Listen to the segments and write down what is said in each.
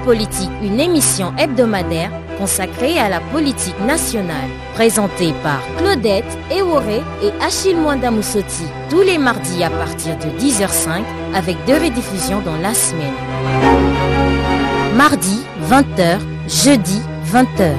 Politique, une émission hebdomadaire consacrée à la politique nationale, présentée par Claudette Eworé et Achille Mwanda Moussoti, tous les mardis à partir de 10h05, avec 2 rediffusions dans la semaine. Mardi, 20h, jeudi, 20h.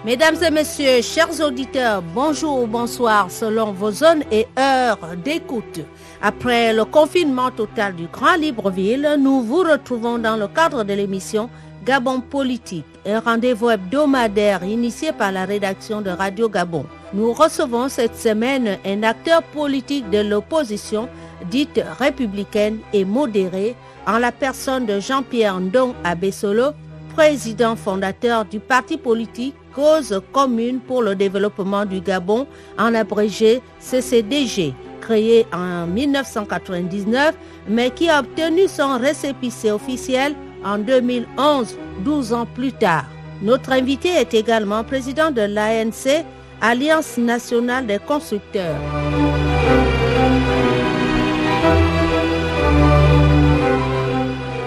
Mesdames et messieurs, chers auditeurs, bonjour ou bonsoir selon vos zones et heures d'écoute. Après le confinement total du Grand Libreville, nous vous retrouvons dans le cadre de l'émission Gabon Politique, un rendez-vous hebdomadaire initié par la rédaction de Radio Gabon. Nous recevons cette semaine un acteur politique de l'opposition dite républicaine et modérée, en la personne de Jean-Pierre Ndong Abessolo, président fondateur du parti politique Cause commune pour le développement du Gabon, en abrégé CCDG, créé en 1999, mais qui a obtenu son récépissé officiel en 2011, 12 ans plus tard. Notre invité est également président de l'ANC, Alliance nationale des constructeurs.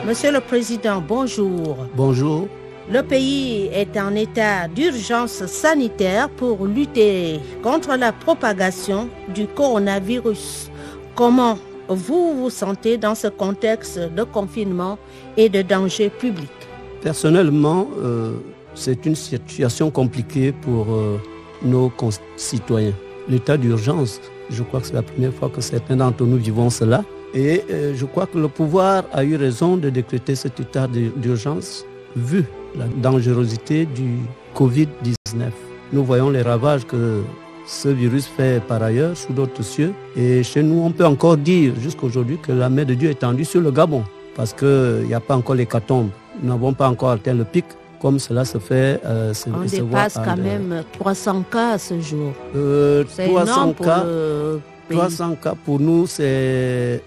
Monsieur le Président, bonjour. Bonjour. Le pays est en état d'urgence sanitaire pour lutter contre la propagation du coronavirus. Comment vous vous sentez dans ce contexte de confinement et de danger public? Personnellement, c'est une situation compliquée pour nos concitoyens. L'état d'urgence, je crois que c'est la première fois que certains d'entre nous vivons cela. Et je crois que le pouvoir a eu raison de décréter cet état d'urgence vu la dangerosité du Covid-19. Nous voyons les ravages que ce virus fait par ailleurs sous d'autres cieux. Et chez nous, on peut encore dire jusqu'aujourd'hui que la main de Dieu est tendue sur le Gabon parce qu'il n'y a pas encore l'hécatombe. Nous n'avons pas encore atteint le pic comme cela se fait. On dépasse quand même 300 cas à ce jour. 300 cas, 300 cas pour nous, c'est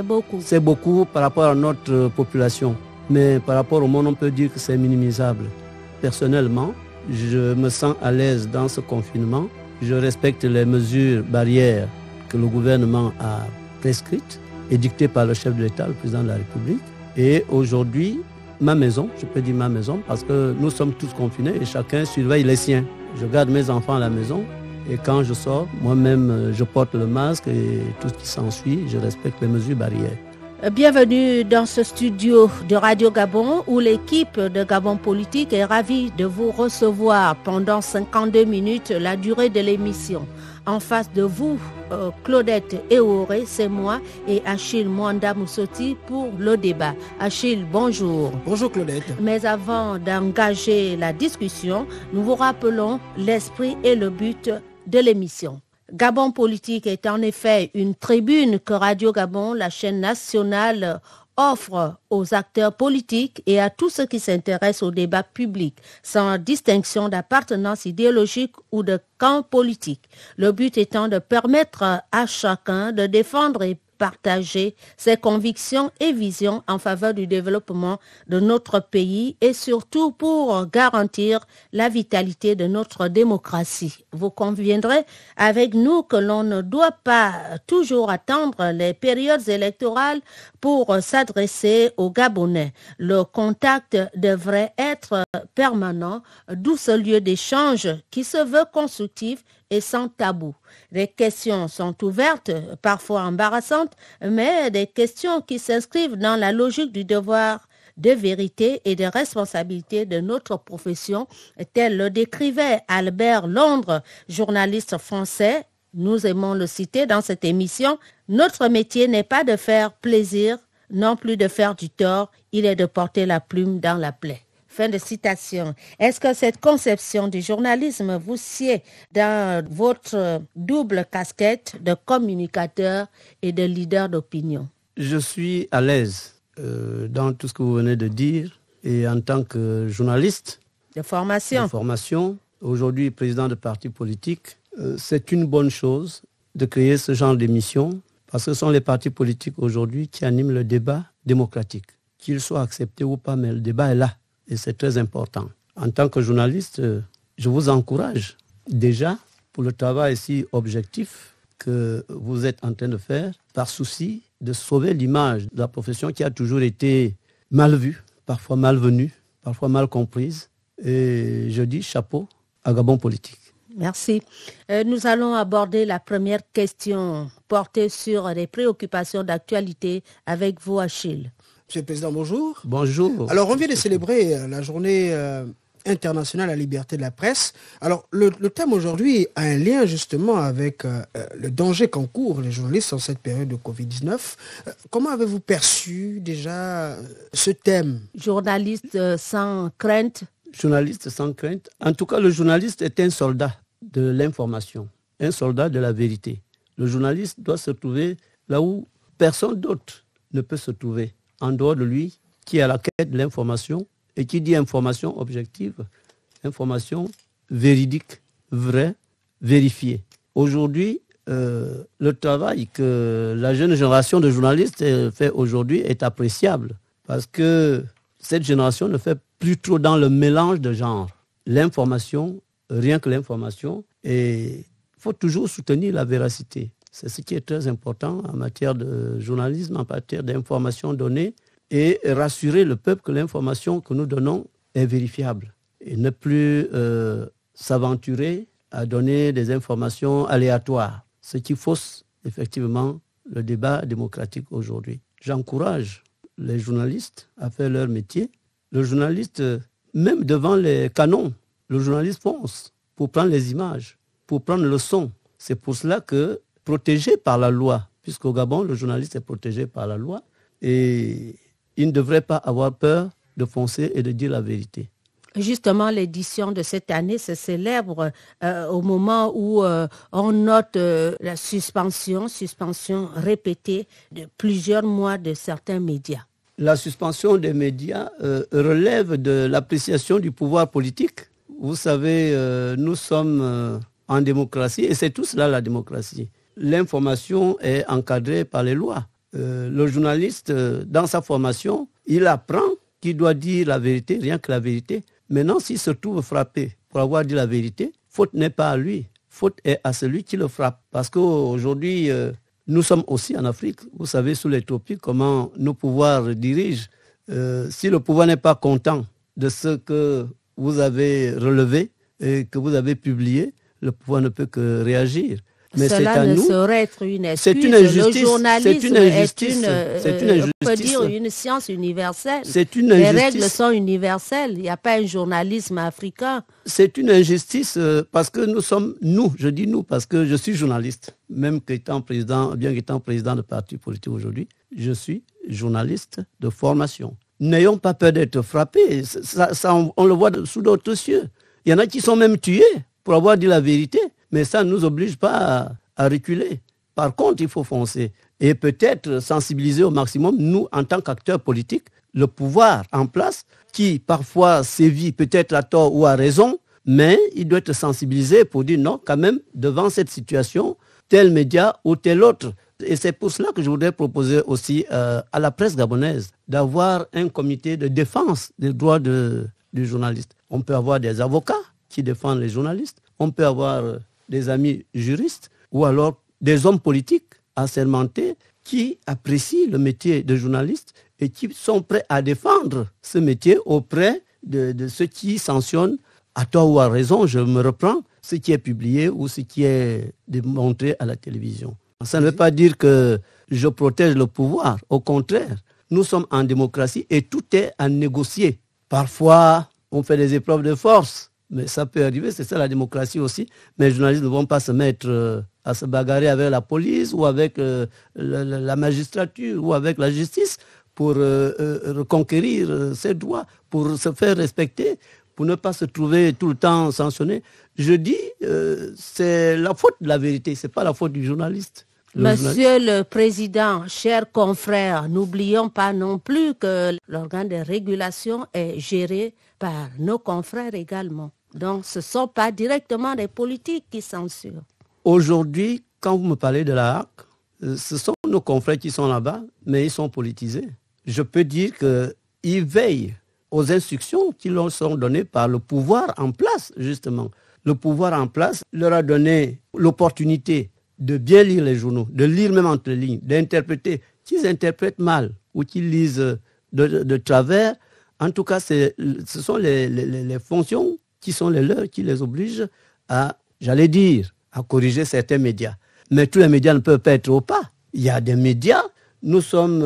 beaucoup. C'est beaucoup par rapport à notre population. Mais par rapport au monde, on peut dire que c'est minimisable. Personnellement, je me sens à l'aise dans ce confinement. Je respecte les mesures barrières que le gouvernement a prescrites et dictées par le chef de l'État, le président de la République. Et aujourd'hui, ma maison, je peux dire ma maison, parce que nous sommes tous confinés et chacun surveille les siens. Je garde mes enfants à la maison et quand je sors, moi-même, je porte le masque et tout ce qui s'ensuit, je respecte les mesures barrières. Bienvenue dans ce studio de Radio Gabon où l'équipe de Gabon Politique est ravie de vous recevoir pendant 52 minutes, la durée de l'émission. En face de vous, Claudette Eworé, c'est moi et Achille Mwanda Moussoti pour le débat. Achille, bonjour. Bonjour Claudette. Mais avant d'engager la discussion, nous vous rappelons l'esprit et le but de l'émission. Gabon Politique est en effet une tribune que Radio Gabon, la chaîne nationale, offre aux acteurs politiques et à tous ceux qui s'intéressent au débat public, sans distinction d'appartenance idéologique ou de camp politique. Le but étant de permettre à chacun de défendre et partager ses convictions et visions en faveur du développement de notre pays et surtout pour garantir la vitalité de notre démocratie. Vous conviendrez avec nous que l'on ne doit pas toujours attendre les périodes électorales pour s'adresser aux Gabonais. Le contact devrait être permanent, d'où ce lieu d'échange qui se veut constructif et sans tabou. Les questions sont ouvertes, parfois embarrassantes, mais des questions qui s'inscrivent dans la logique du devoir de vérité et de responsabilité de notre profession, tel le décrivait Albert Londres, journaliste français. Nous aimons le citer dans cette émission. Notre métier n'est pas de faire plaisir, non plus de faire du tort, il est de porter la plume dans la plaie. Fin de citation. Est-ce que cette conception du journalisme vous sied dans votre double casquette de communicateur et de leader d'opinion? Je suis à l'aise dans tout ce que vous venez de dire et en tant que journaliste de formation, aujourd'hui président de parti politique, c'est une bonne chose de créer ce genre d'émission parce que ce sont les partis politiques aujourd'hui qui animent le débat démocratique. Qu'il soit accepté ou pas, mais le débat est là. Et c'est très important. En tant que journaliste, je vous encourage déjà pour le travail si objectif que vous êtes en train de faire par souci de sauver l'image de la profession qui a toujours été mal vue, parfois malvenue, parfois mal comprise. Et je dis chapeau à Gabon Politique. Merci. Nous allons aborder la première question portée sur les préoccupations d'actualité avec vous, Achille. Monsieur le Président, bonjour. Bonjour. Alors, on vient de célébrer la journée internationale à la liberté de la presse. Alors, le thème aujourd'hui a un lien justement avec le danger qu'encourent les journalistes en cette période de Covid-19. Comment avez-vous perçu déjà ce thème? Journaliste sans crainte. Journaliste sans crainte. En tout cas, le journaliste est un soldat de l'information, un soldat de la vérité. Le journaliste doit se trouver là où personne d'autre ne peut se trouver, en dehors de lui, qui est à la quête de l'information, et qui dit information objective, information véridique, vraie, vérifiée. Aujourd'hui, le travail que la jeune génération de journalistes fait aujourd'hui est appréciable, parce que cette génération ne fait plus trop dans le mélange de genres. L'information, rien que l'information, et il faut toujours soutenir la véracité. C'est ce qui est très important en matière de journalisme, en matière d'information donnée, et rassurer le peuple que l'information que nous donnons est vérifiable. Et ne plus s'aventurer à donner des informations aléatoires, ce qui fausse effectivement le débat démocratique aujourd'hui. J'encourage les journalistes à faire leur métier. Le journaliste, même devant les canons, le journaliste fonce pour prendre les images, pour prendre le son. C'est pour cela que, protégé par la loi, puisqu'au Gabon, le journaliste est protégé par la loi, et il ne devrait pas avoir peur de foncer et de dire la vérité. Justement, l'édition de cette année se célèbre au moment où on note la suspension répétée de plusieurs mois de certains médias. La suspension des médias relève de l'appréciation du pouvoir politique. Vous savez, nous sommes en démocratie et c'est tout cela la démocratie. L'information est encadrée par les lois. Le journaliste, dans sa formation, il apprend qu'il doit dire la vérité, rien que la vérité. Maintenant, s'il se trouve frappé pour avoir dit la vérité, faute n'est pas à lui, faute est à celui qui le frappe. Parce qu'aujourd'hui, nous sommes aussi en Afrique. Vous savez, sous les tropiques, comment nos pouvoirs dirigent. Si le pouvoir n'est pas content de ce que vous avez relevé et que vous avez publié, le pouvoir ne peut que réagir. Mais cela ne saurait être une excuse. C'est une injustice. Le journalisme c'est une injustice. On peut dire une science universelle. C'est une injustice. Les règles sont universelles. Il n'y a pas un journalisme africain. C'est une injustice parce que je dis nous, parce que je suis journaliste. Même qu'étant président, bien qu'étant président de parti politique aujourd'hui, je suis journaliste de formation. N'ayons pas peur d'être frappés. Ça, on le voit sous d'autres cieux. Il y en a qui sont même tués pour avoir dit la vérité. Mais ça ne nous oblige pas à reculer. Par contre, il faut foncer et peut-être sensibiliser au maximum, nous, en tant qu'acteurs politiques, le pouvoir en place, qui parfois sévit peut-être à tort ou à raison, mais il doit être sensibilisé pour dire non, quand même, devant cette situation, tel média ou tel autre. Et c'est pour cela que je voudrais proposer aussi à la presse gabonaise d'avoir un comité de défense des droits du journaliste. On peut avoir des avocats qui défendent les journalistes, on peut avoir des amis juristes ou alors des hommes politiques assermentés qui apprécient le métier de journaliste et qui sont prêts à défendre ce métier auprès de ceux qui sanctionnent, à tort ou à raison, je me reprends, ce qui est publié ou ce qui est démontré à la télévision. Ça ne veut pas dire que je protège le pouvoir. Au contraire, nous sommes en démocratie et tout est à négocier. Parfois, on fait des épreuves de force. Mais ça peut arriver, c'est ça la démocratie aussi. Mais les journalistes ne vont pas se mettre à se bagarrer avec la police ou avec la magistrature ou avec la justice pour reconquérir ses droits, pour se faire respecter, pour ne pas se trouver tout le temps sanctionné. Je dis, c'est la faute de la vérité, ce n'est pas la faute du journaliste. Monsieur le Président, chers confrères, n'oublions pas non plus que l'organe de régulation est géré par nos confrères également. Donc, ce ne sont pas directement des politiques qui censurent. Aujourd'hui, quand vous me parlez de la HAC, ce sont nos confrères qui sont là-bas, mais ils sont politisés. Je peux dire qu'ils veillent aux instructions qui leur sont données par le pouvoir en place, justement. Le pouvoir en place leur a donné l'opportunité de bien lire les journaux, de lire même entre les lignes, d'interpréter qu'ils interprètent mal ou qu'ils lisent de travers. En tout cas, ce sont les fonctions qui sont les leurs qui les obligent à, j'allais dire, à corriger certains médias. Mais tous les médias ne peuvent pas être au pas. Il y a des médias, nous sommes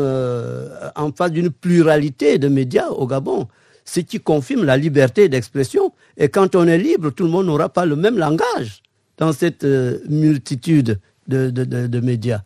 en face d'une pluralité de médias au Gabon, ce qui confirme la liberté d'expression. Et quand on est libre, tout le monde n'aura pas le même langage dans cette multitude de médias.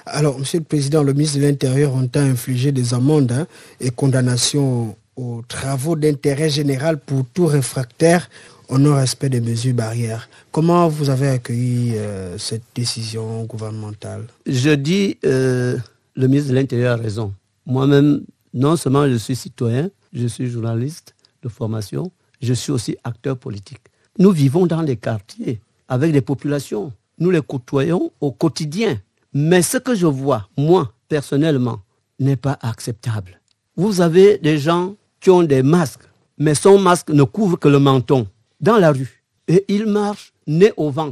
Alors, Monsieur le Président, le ministre de l'Intérieur entend infliger des amendes et condamnations aux travaux d'intérêt général pour tout réfractaire au non-respect des mesures barrières. Comment vous avez accueilli cette décision gouvernementale? Je dis, le ministre de l'Intérieur a raison. Moi-même, non seulement je suis citoyen, je suis journaliste de formation, je suis aussi acteur politique. Nous vivons dans des quartiers avec des populations. Nous les côtoyons au quotidien. Mais ce que je vois, moi, personnellement, n'est pas acceptable. Vous avez des gens qui ont des masques, mais son masque ne couvre que le menton dans la rue. Et ils marchent nez au vent.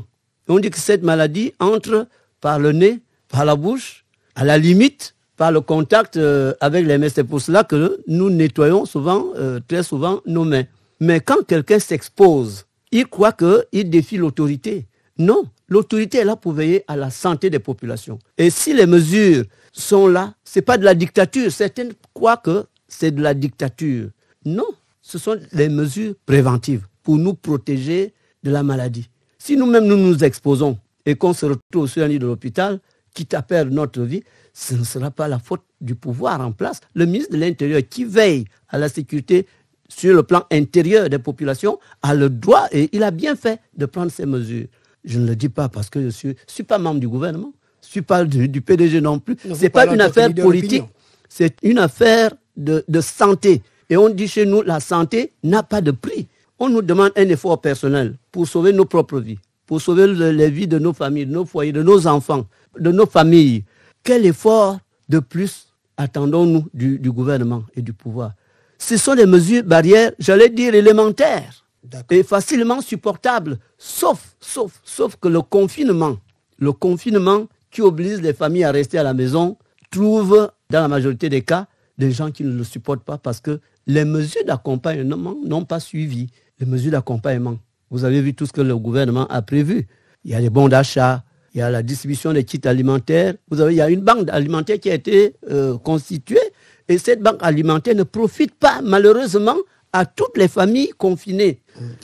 Et on dit que cette maladie entre par le nez, par la bouche, à la limite, par le contact avec les mains. C'est pour cela que nous nettoyons souvent, très souvent, nos mains. Mais quand quelqu'un s'expose, il croit qu'il défie l'autorité. Non, l'autorité est là pour veiller à la santé des populations. Et si les mesures sont là, ce n'est pas de la dictature. Certains croient que c'est de la dictature. Non, ce sont des mesures préventives pour nous protéger de la maladie. Si nous-mêmes nous nous exposons et qu'on se retrouve sur un lit de l'hôpital, quitte à perdre notre vie, ce ne sera pas la faute du pouvoir en place. Le ministre de l'Intérieur qui veille à la sécurité sur le plan intérieur des populations a le droit et il a bien fait de prendre ces mesures. Je ne le dis pas parce que je ne suis pas membre du gouvernement, je ne suis pas du PDG non plus. Ce n'est pas une affaire politique, c'est une affaire de santé. Et on dit chez nous, la santé n'a pas de prix. On nous demande un effort personnel pour sauver nos propres vies, pour sauver les vies de nos familles, de nos foyers, de nos enfants, de nos familles. Quel effort de plus attendons-nous du gouvernement et du pouvoir? Ce sont des mesures barrières, j'allais dire élémentaires, et facilement supportables, sauf que le confinement qui oblige les familles à rester à la maison, trouve, dans la majorité des cas, des gens qui ne le supportent pas parce que les mesures d'accompagnement n'ont pas suivi. Les mesures d'accompagnement, vous avez vu tout ce que le gouvernement a prévu. Il y a les bons d'achat, il y a la distribution des kits alimentaires. Il y a une banque alimentaire qui a été constituée et cette banque alimentaire ne profite pas malheureusement à toutes les familles confinées.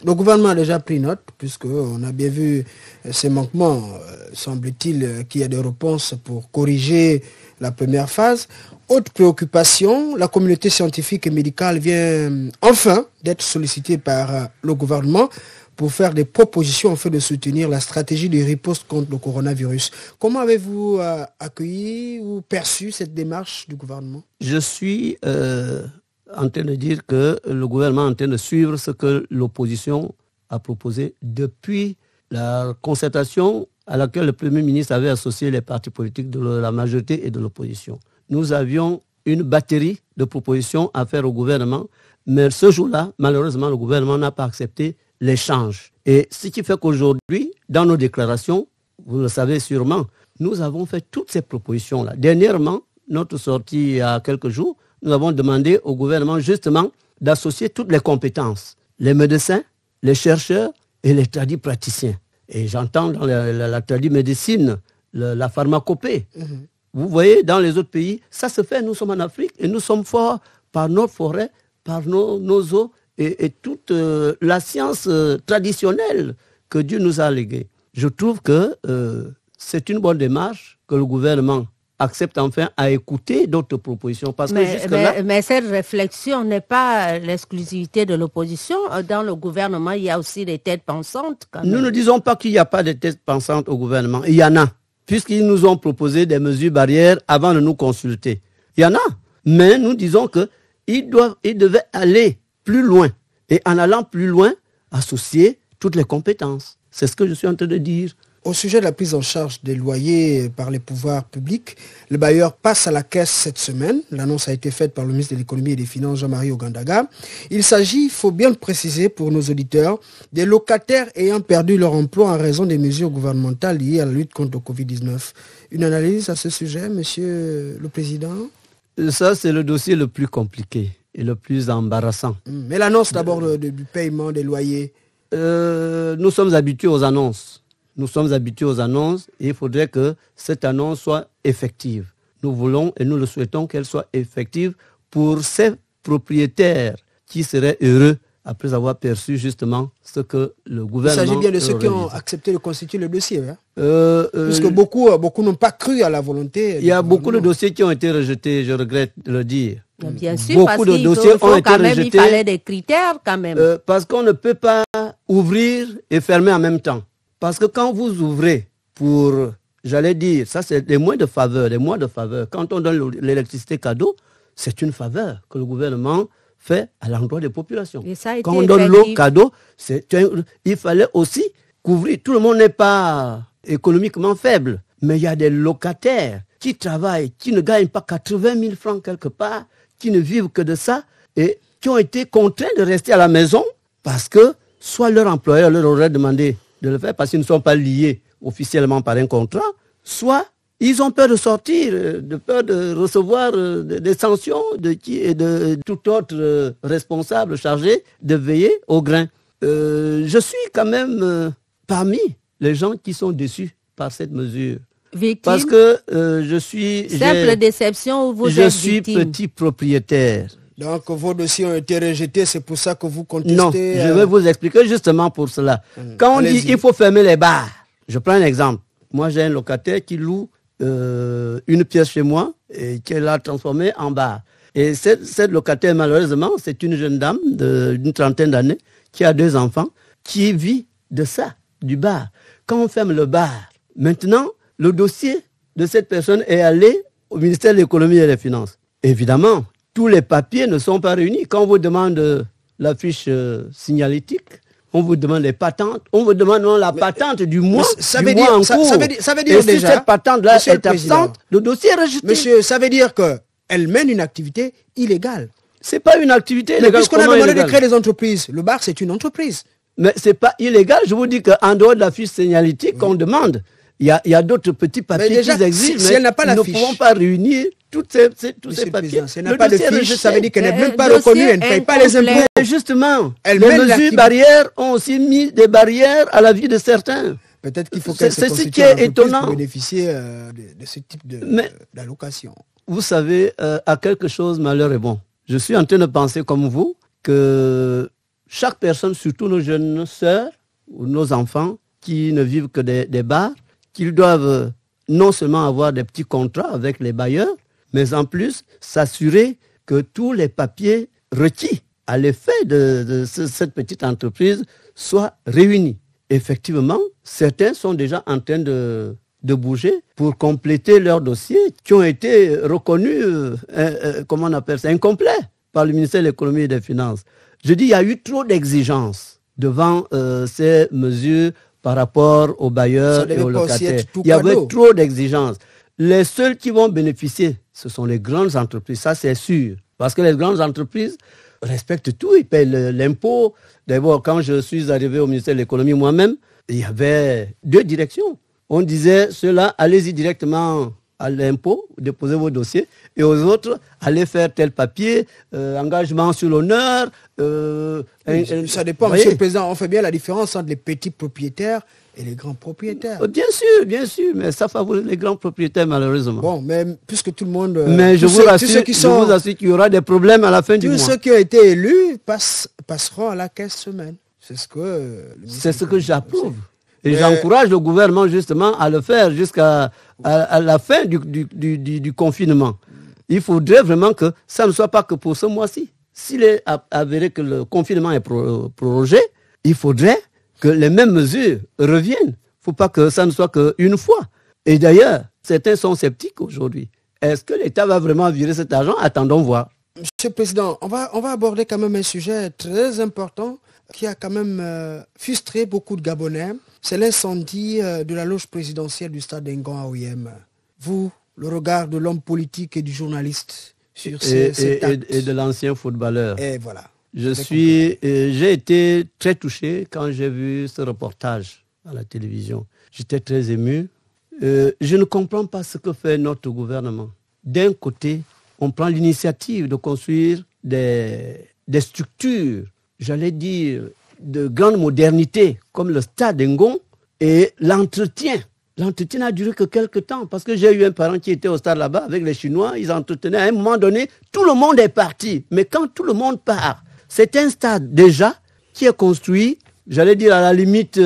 Le gouvernement a déjà pris note, puisqu'on a bien vu ces manquements. Semble-t-il qu'il y a des réponses pour corriger la première phase. Autre préoccupation, la communauté scientifique et médicale vient enfin d'être sollicitée par le gouvernement pour faire des propositions afin de soutenir la stratégie de riposte contre le coronavirus. Comment avez-vous accueilli ou perçu cette démarche du gouvernement? Je suis en train de dire que le gouvernement est en train de suivre ce que l'opposition a proposé depuis la concertation à laquelle le Premier ministre avait associé les partis politiques de la majorité et de l'opposition. Nous avions une batterie de propositions à faire au gouvernement, mais ce jour-là, malheureusement, le gouvernement n'a pas accepté l'échange. Et ce qui fait qu'aujourd'hui, dans nos déclarations, vous le savez sûrement, nous avons fait toutes ces propositions-là. Dernièrement, notre sortie il y a quelques jours, nous avons demandé au gouvernement justement d'associer toutes les compétences, les médecins, les chercheurs et les tradipraticiens. Et j'entends dans la tradimédecine, la pharmacopée. Vous voyez, dans les autres pays, ça se fait. Nous sommes en Afrique et nous sommes forts par nos forêts, par nos eaux et toute la science traditionnelle que Dieu nous a léguée. Je trouve que c'est une bonne démarche que le gouvernement accepte enfin à écouter d'autres propositions. Parce que mais cette réflexion n'est pas l'exclusivité de l'opposition. Dans le gouvernement, il y a aussi des têtes pensantes. Nous ne disons pas qu'il n'y a pas de têtes pensantes au gouvernement. Il y en a, puisqu'ils nous ont proposé des mesures barrières avant de nous consulter. Il y en a, mais nous disons qu'ils devaient aller plus loin. Et en allant plus loin, associer toutes les compétences. C'est ce que je suis en train de dire. Au sujet de la prise en charge des loyers par les pouvoirs publics, le bailleur passe à la caisse cette semaine. L'annonce a été faite par le ministre de l'économie et des finances, Jean-Marie Ogandaga. Il s'agit, il faut bien le préciser pour nos auditeurs, des locataires ayant perdu leur emploi en raison des mesures gouvernementales liées à la lutte contre le Covid-19. Une analyse à ce sujet, monsieur le président? Ça, c'est le dossier le plus compliqué et le plus embarrassant. Mais l'annonce d'abord du paiement des loyers. Nous sommes habitués aux annonces. Nous sommes habitués aux annonces et il faudrait que cette annonce soit effective. Nous voulons et nous le souhaitons qu'elle soit effective pour ces propriétaires qui seraient heureux après avoir perçu justement ce que le gouvernement... Il s'agit bien de ceux qui ont accepté de constituer le dossier. Puisque beaucoup n'ont pas cru à la volonté. Il y a beaucoup de dossiers qui ont été rejetés, je regrette de le dire. Bien sûr, parce qu'il il fallait des critères quand même. Parce qu'on ne peut pas ouvrir et fermer en même temps. Parce que quand vous ouvrez pour, j'allais dire, ça c'est des mois de faveur, Quand on donne l'électricité cadeau, c'est une faveur que le gouvernement fait à l'endroit des populations. Quand on donne l'eau cadeau, il fallait aussi couvrir. Tout le monde n'est pas économiquement faible, mais il y a des locataires qui travaillent, qui ne gagnent pas 80 000 francs quelque part, qui ne vivent que de ça et qui ont été contraints de rester à la maison parce que soit leur employeur leur aurait demandé de le faire parce qu'ils ne sont pas liés officiellement par un contrat, soit ils ont peur de sortir, de peur de recevoir des sanctions et de tout autre responsable chargé de veiller au grain. Je suis quand même parmi les gens qui sont déçus par cette mesure. Victime. Parce que je suis... Simple déception ou vous êtes victime? Je suis petit propriétaire. Donc vos dossiers ont été rejetés, c'est pour ça que vous contestez... Non, je vais vous expliquer justement pour cela. Quand on dit qu'il faut fermer les bars, je prends un exemple. Moi j'ai un locataire qui loue une pièce chez moi et qu'elle a transformée en bar. Et cette locataire, malheureusement, c'est une jeune dame d'une trentaine d'années qui a 2 enfants, qui vit de ça, du bar. Quand on ferme le bar, maintenant, le dossier de cette personne est allé au ministère de l'économie et des finances. Évidemment, tous les papiers ne sont pas réunis. Quand on vous demande la fiche signalétique, on vous demande les patentes, on vous demande la patente du mois, ça veut dire et déjà, si cette patente-là est absente, le dossier est rejeté. Monsieur, ça veut dire qu'elle mène une activité illégale. C'est pas une activité illégale. Puisqu'on a demandé de créer des entreprises, le bar c'est une entreprise. Mais c'est pas illégal, je vous dis qu'en dehors de la fiche signalétique qu'on demande, il y a d'autres petits papiers déjà, qui existent, si elle n'a pas la nous fiche, ne pouvons pas réunir tous ces papiers. Si elle n'a pas de fiche, ça veut dire qu'elle n'est même pas reconnue, elle ne paye pas les impôts. Justement, les mesures barrières ont aussi mis des barrières à la vie de certains. Peut-être qu'il faut qu'elle se constitue pour bénéficier de ce type d'allocation. Vous savez, à quelque chose, malheur est bon. Je suis en train de penser comme vous que chaque personne, surtout nos jeunes sœurs ou nos enfants qui ne vivent que des bars, qu'ils doivent non seulement avoir des petits contrats avec les bailleurs, mais en plus s'assurer que tous les papiers requis à l'effet de cette petite entreprise soient réunis. Effectivement, certains sont déjà en train de bouger pour compléter leurs dossiers qui ont été reconnus, comment on appelle ça, incomplets par le ministère de l'économie et des finances. Je dis, il y a eu trop d'exigences devant ces mesures par rapport aux bailleurs et aux locataires. Il y avait trop d'exigences. Les seuls qui vont bénéficier, ce sont les grandes entreprises, ça c'est sûr. Parce que les grandes entreprises respectent tout, ils paient l'impôt. D'abord, quand je suis arrivé au ministère de l'économie moi-même, il y avait 2 directions. On disait, ceux-là, allez-y directement à l'impôt, déposez vos dossiers, et aux autres, allez faire tel papier, engagement sur l'honneur. Ça dépend, monsieur le président, on fait bien la différence entre les petits propriétaires et les grands propriétaires. Bien sûr, mais ça favorise les grands propriétaires malheureusement. Bon, mais puisque tout le monde... Mais je vous rassure qu'il y aura des problèmes à la fin du mois. Tous ceux qui ont été élus passeront à la caisse semaine. C'est ce que j'approuve. Et j'encourage le gouvernement justement à le faire jusqu'à la fin du confinement. Il faudrait vraiment que ça ne soit pas que pour ce mois-ci. S'il est avéré que le confinement est prorogé, il faudrait que les mêmes mesures reviennent. Il ne faut pas que ça ne soit qu'une fois. Et d'ailleurs, certains sont sceptiques aujourd'hui. Est-ce que l'État va vraiment virer cet argent? Attendons voir. Monsieur le Président, on va aborder quand même un sujet très important. qui a quand même frustré beaucoup de Gabonais. C'est l'incendie de la loge présidentielle du stade d'Engon à Oyem. Vous, le regard de l'homme politique et du journaliste sur cet acte. Et de l'ancien footballeur. Et voilà. J'ai été très touché quand j'ai vu ce reportage à la télévision. J'étais très ému. Je ne comprends pas ce que fait notre gouvernement. D'un côté, on prend l'initiative de construire des structures, j'allais dire, de grande modernité, comme le stade d'Engon, et l'entretien. L'entretien n'a duré que quelques temps, parce que j'ai eu un parent qui était au stade là-bas avec les Chinois, ils entretenaient. À un moment donné, tout le monde est parti. Mais quand tout le monde part, c'est un stade déjà qui est construit, j'allais dire à la limite,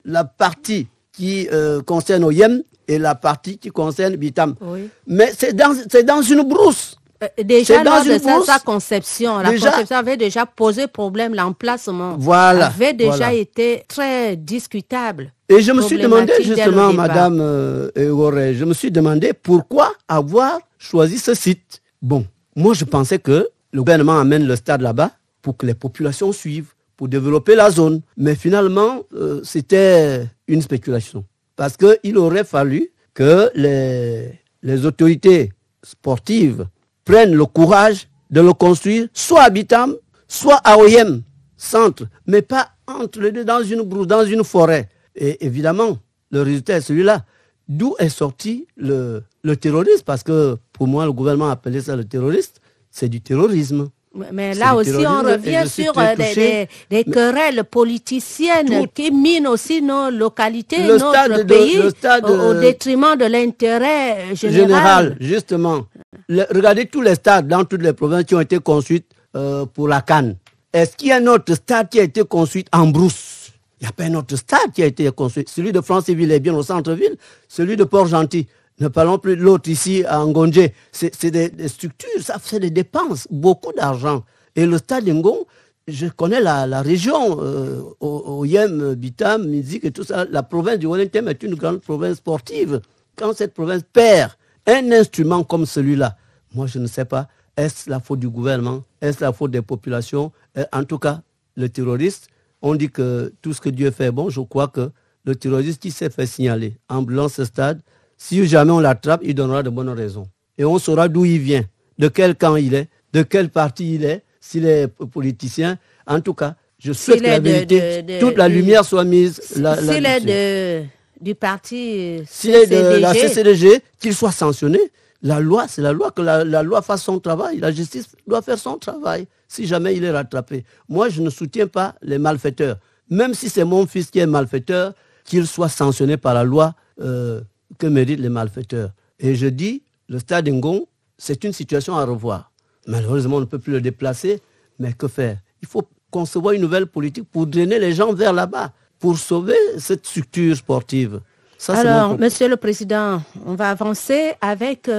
la partie qui concerne Oyem et la partie qui concerne Bitam. Oui. Mais c'est dans une brousse. Déjà, lors de sa conception, la conception avait déjà posé problème, l'emplacement avait déjà été très discutable. Et je me suis demandé justement, Madame Eworé, je me suis demandé pourquoi avoir choisi ce site. Bon, moi je pensais que le gouvernement amène le stade là-bas pour que les populations suivent, pour développer la zone. Mais finalement, c'était une spéculation. Parce qu'il aurait fallu que les autorités sportives prennent le courage de le construire soit à Bitam, soit à Oyem, centre, mais pas entre les deux, dans une brousse, dans une forêt. Et évidemment, le résultat est celui-là. D'où est sorti le terrorisme, parce que pour moi, le gouvernement a appelé ça le terroriste, c'est du terrorisme. Mais là aussi, on revient sur des querelles politiciennes qui minent aussi nos localités, notre pays, au détriment de l'intérêt général. Justement. Regardez tous les stades dans toutes les provinces qui ont été construites pour la CAN. Est-ce qu'il y a un autre stade qui a été construit en brousse? Il n'y a pas un autre stade qui a été construit. Celui de Franceville est bien au centre-ville, celui de Port-Gentil. Ne parlons plus de l'autre ici à Ngondje. C'est des structures, ça fait des dépenses, beaucoup d'argent. Et le stade d'Engon, je connais la région, Oyem, Bitam, Mizik et tout ça. La province du Wellington est une grande province sportive. Quand cette province perd un instrument comme celui-là, moi je ne sais pas, est-ce la faute du gouvernement, est-ce la faute des populations? En tout cas, le terroriste, on dit que tout ce que Dieu fait bon, je crois que le terroriste qui s'est fait signaler en brûlant ce stade, si jamais on l'attrape, il donnera de bonnes raisons. Et on saura d'où il vient, de quel camp il est, de quel parti il est, s'il est politicien. En tout cas, je souhaite que la vérité, toute la lumière soit mise s'il est du parti CCDG. S'il est de la CCDG, qu'il soit sanctionné. La loi, c'est la loi, que la loi fasse son travail. La justice doit faire son travail, si jamais il est rattrapé. Moi, je ne soutiens pas les malfaiteurs. Même si c'est mon fils qui est malfaiteur, qu'il soit sanctionné par la loi que méritent les malfaiteurs. Et je dis, le stade d'Engon, c'est une situation à revoir. Malheureusement, on ne peut plus le déplacer, mais que faire? Il faut concevoir une nouvelle politique pour drainer les gens vers là-bas, pour sauver cette structure sportive. Ça, alors, Monsieur le Président, on va avancer avec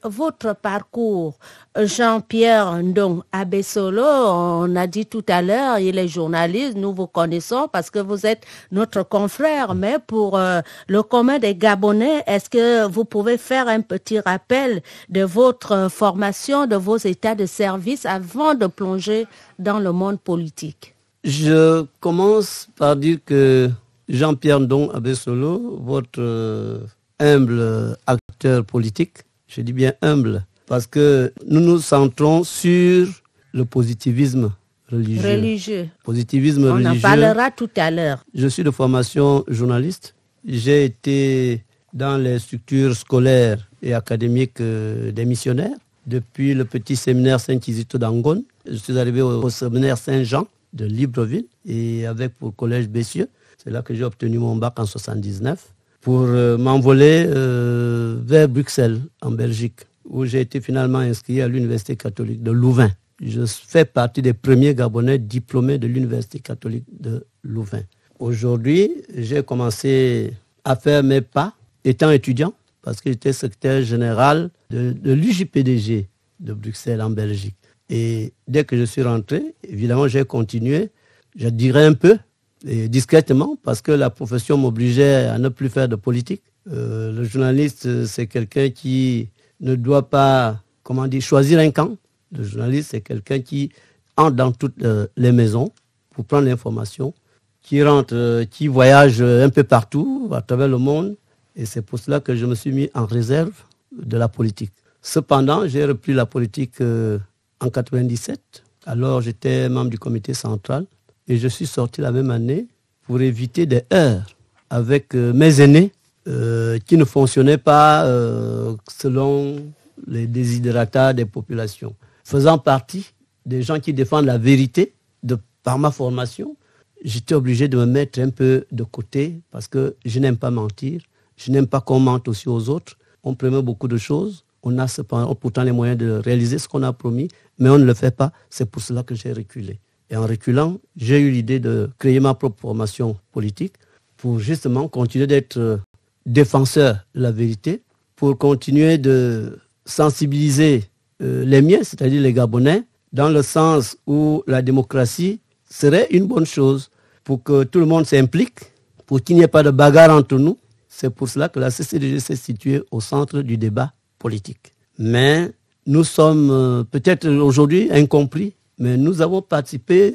votre parcours. Jean-Pierre Ndong Abessolo, on a dit tout à l'heure, il est journaliste, nous vous connaissons parce que vous êtes notre confrère, mais pour le commun des Gabonais, est-ce que vous pouvez faire un petit rappel de votre formation, de vos états de service avant de plonger dans le monde politique? Je commence par dire que Jean-Pierre Ndong Abessolo, votre humble acteur politique, je dis bien humble, parce que nous nous centrons sur le positivisme religieux. Positivisme religieux. On en parlera tout à l'heure. Je suis de formation journaliste. J'ai été dans les structures scolaires et académiques des missionnaires, depuis le petit séminaire Saint-Kizito d'Angon. Je suis arrivé au séminaire Saint-Jean de Libreville et avec pour collège Bessieux. C'est là que j'ai obtenu mon bac en 1979 pour m'envoler vers Bruxelles, en Belgique, où j'ai été finalement inscrit à l'Université catholique de Louvain. Je fais partie des premiers Gabonais diplômés de l'Université catholique de Louvain. Aujourd'hui, j'ai commencé à faire mes pas, étant étudiant, parce que j'étais secrétaire général de l'UJPDG de Bruxelles, en Belgique. Et dès que je suis rentré, évidemment, j'ai continué, je dirais un peu, et discrètement, parce que la profession m'obligeait à ne plus faire de politique. Le journaliste, c'est quelqu'un qui ne doit pas, choisir un camp. Le journaliste, c'est quelqu'un qui entre dans toutes les maisons pour prendre l'information, qui rentre, qui voyage un peu partout à travers le monde. Et c'est pour cela que je me suis mis en réserve de la politique. Cependant, j'ai repris la politique en 97. Alors, j'étais membre du comité central et je suis sorti la même année pour éviter des heurts avec mes aînés qui ne fonctionnaient pas selon les desiderata des populations. Faisant partie des gens qui défendent la vérité par ma formation, j'étais obligé de me mettre un peu de côté parce que je n'aime pas mentir. Je n'aime pas qu'on mente aussi aux autres. On promet beaucoup de choses. On a pourtant les moyens de réaliser ce qu'on a promis, mais on ne le fait pas. C'est pour cela que j'ai reculé. Et en reculant, j'ai eu l'idée de créer ma propre formation politique pour justement continuer d'être défenseur de la vérité, pour continuer de sensibiliser les miens, c'est-à-dire les Gabonais, dans le sens où la démocratie serait une bonne chose, pour que tout le monde s'implique, pour qu'il n'y ait pas de bagarre entre nous. C'est pour cela que la CCDG s'est située au centre du débat politique. Mais nous sommes peut-être aujourd'hui incompris, mais nous avons participé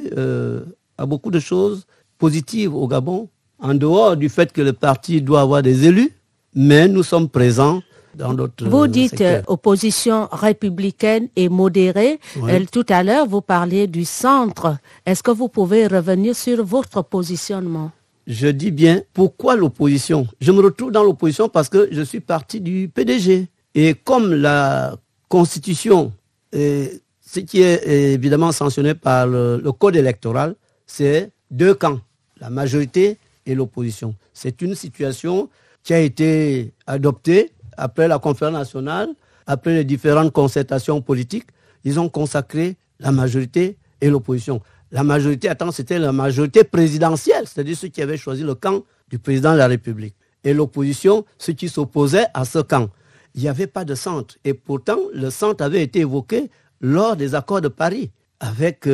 à beaucoup de choses positives au Gabon, en dehors du fait que le parti doit avoir des élus, mais nous sommes présents dans d'autres Vous dites secteurs. Opposition républicaine et modérée. Oui. Tout à l'heure, vous parliez du centre. Est-ce que vous pouvez revenir sur votre positionnement? Je dis bien, pourquoi l'opposition? Je me retrouve dans l'opposition parce que je suis parti du PDG. Et comme la Constitution, ce qui est évidemment sanctionné par le Code électoral, c'est deux camps, la majorité et l'opposition. C'est une situation qui a été adoptée après la conférence nationale, après les différentes concertations politiques. Ils ont consacré la majorité et l'opposition. La majorité, c'était la majorité présidentielle, c'est-à-dire ceux qui avaient choisi le camp du président de la République. Et l'opposition, ceux qui s'opposaient à ce camp. Il n'y avait pas de centre. Et pourtant, le centre avait été évoqué lors des accords de Paris, avec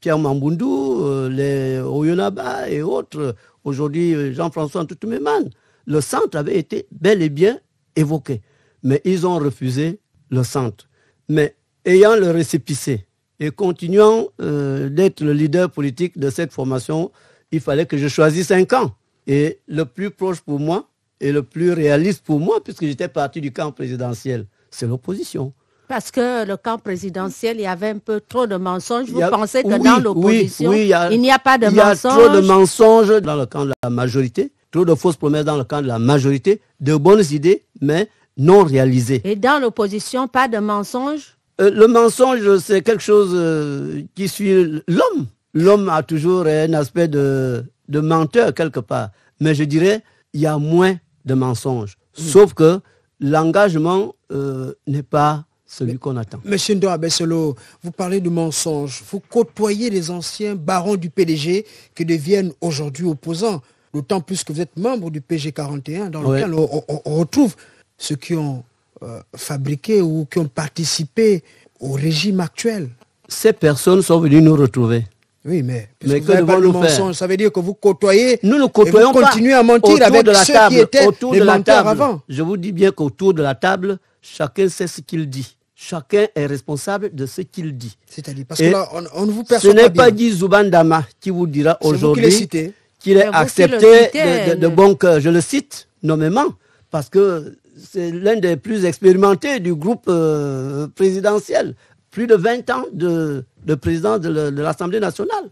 Pierre Mamboundou, les Oyonaba et autres, aujourd'hui Jean-François Ntoutumeman. Le centre avait été bel et bien évoqué. Mais ils ont refusé le centre. Mais ayant le récépissé, et continuant d'être le leader politique de cette formation, il fallait que je choisisse un camp. Et le plus proche pour moi, et le plus réaliste pour moi, puisque j'étais parti du camp présidentiel, c'est l'opposition. Parce que le camp présidentiel, il y avait un peu trop de mensonges. Vous pensez que dans l'opposition, il n'y a pas de mensonges? Il y a trop de mensonges dans le camp de la majorité, trop de fausses promesses dans le camp de la majorité, de bonnes idées, mais non réalisées. Et dans l'opposition, pas de mensonges? Le mensonge, c'est quelque chose qui suit l'homme. L'homme a toujours un aspect de menteur quelque part. Mais je dirais, il y a moins de mensonges. Sauf que l'engagement n'est pas celui qu'on attend. Monsieur Ndo Abessolo, vous parlez de mensonges. Vous côtoyez les anciens barons du PDG qui deviennent aujourd'hui opposants. D'autant plus que vous êtes membre du PG 41, dans lequel on retrouve ceux qui ont fabriqué ou qui ont participé au régime actuel. Ces personnes sont venues nous retrouver. Oui, mais que vous n'avez pas de mensonge, ça veut dire que vous côtoyez, nous ne côtoyons et vous continuez à mentir avec ceux qui étaient les menteurs avant. Je vous dis bien qu'autour de la table, chacun sait ce qu'il dit. Chacun est responsable de ce qu'il dit. C'est-à-dire, parce que là, on ne vous perçoit pas bien. Ce n'est pas Guy Zoubandama qui vous dira aujourd'hui qu'il est accepté de bon cœur. Je le cite nommément parce que c'est l'un des plus expérimentés du groupe présidentiel. Plus de 20 ans de président de l'Assemblée nationale.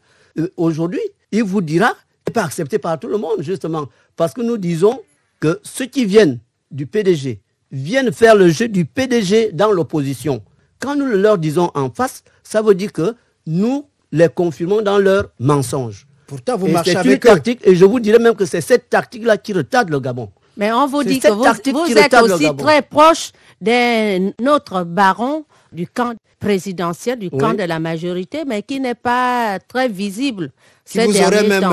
Aujourd'hui, il vous dira qu'il n'est pas accepté par tout le monde, justement. Parce que nous disons que ceux qui viennent du PDG viennent faire le jeu du PDG dans l'opposition. Quand nous le leur disons en face, ça veut dire que nous les confirmons dans leurs mensonges. Pourtant, vous marchez avec eux. Tactique, et je vous dirais même que c'est cette tactique-là qui retarde le Gabon. Mais on vous dit que vous êtes aussi très proche d'un autre baron du camp présidentiel, du camp de la majorité, mais qui n'est pas très visible. Qui vous aurait même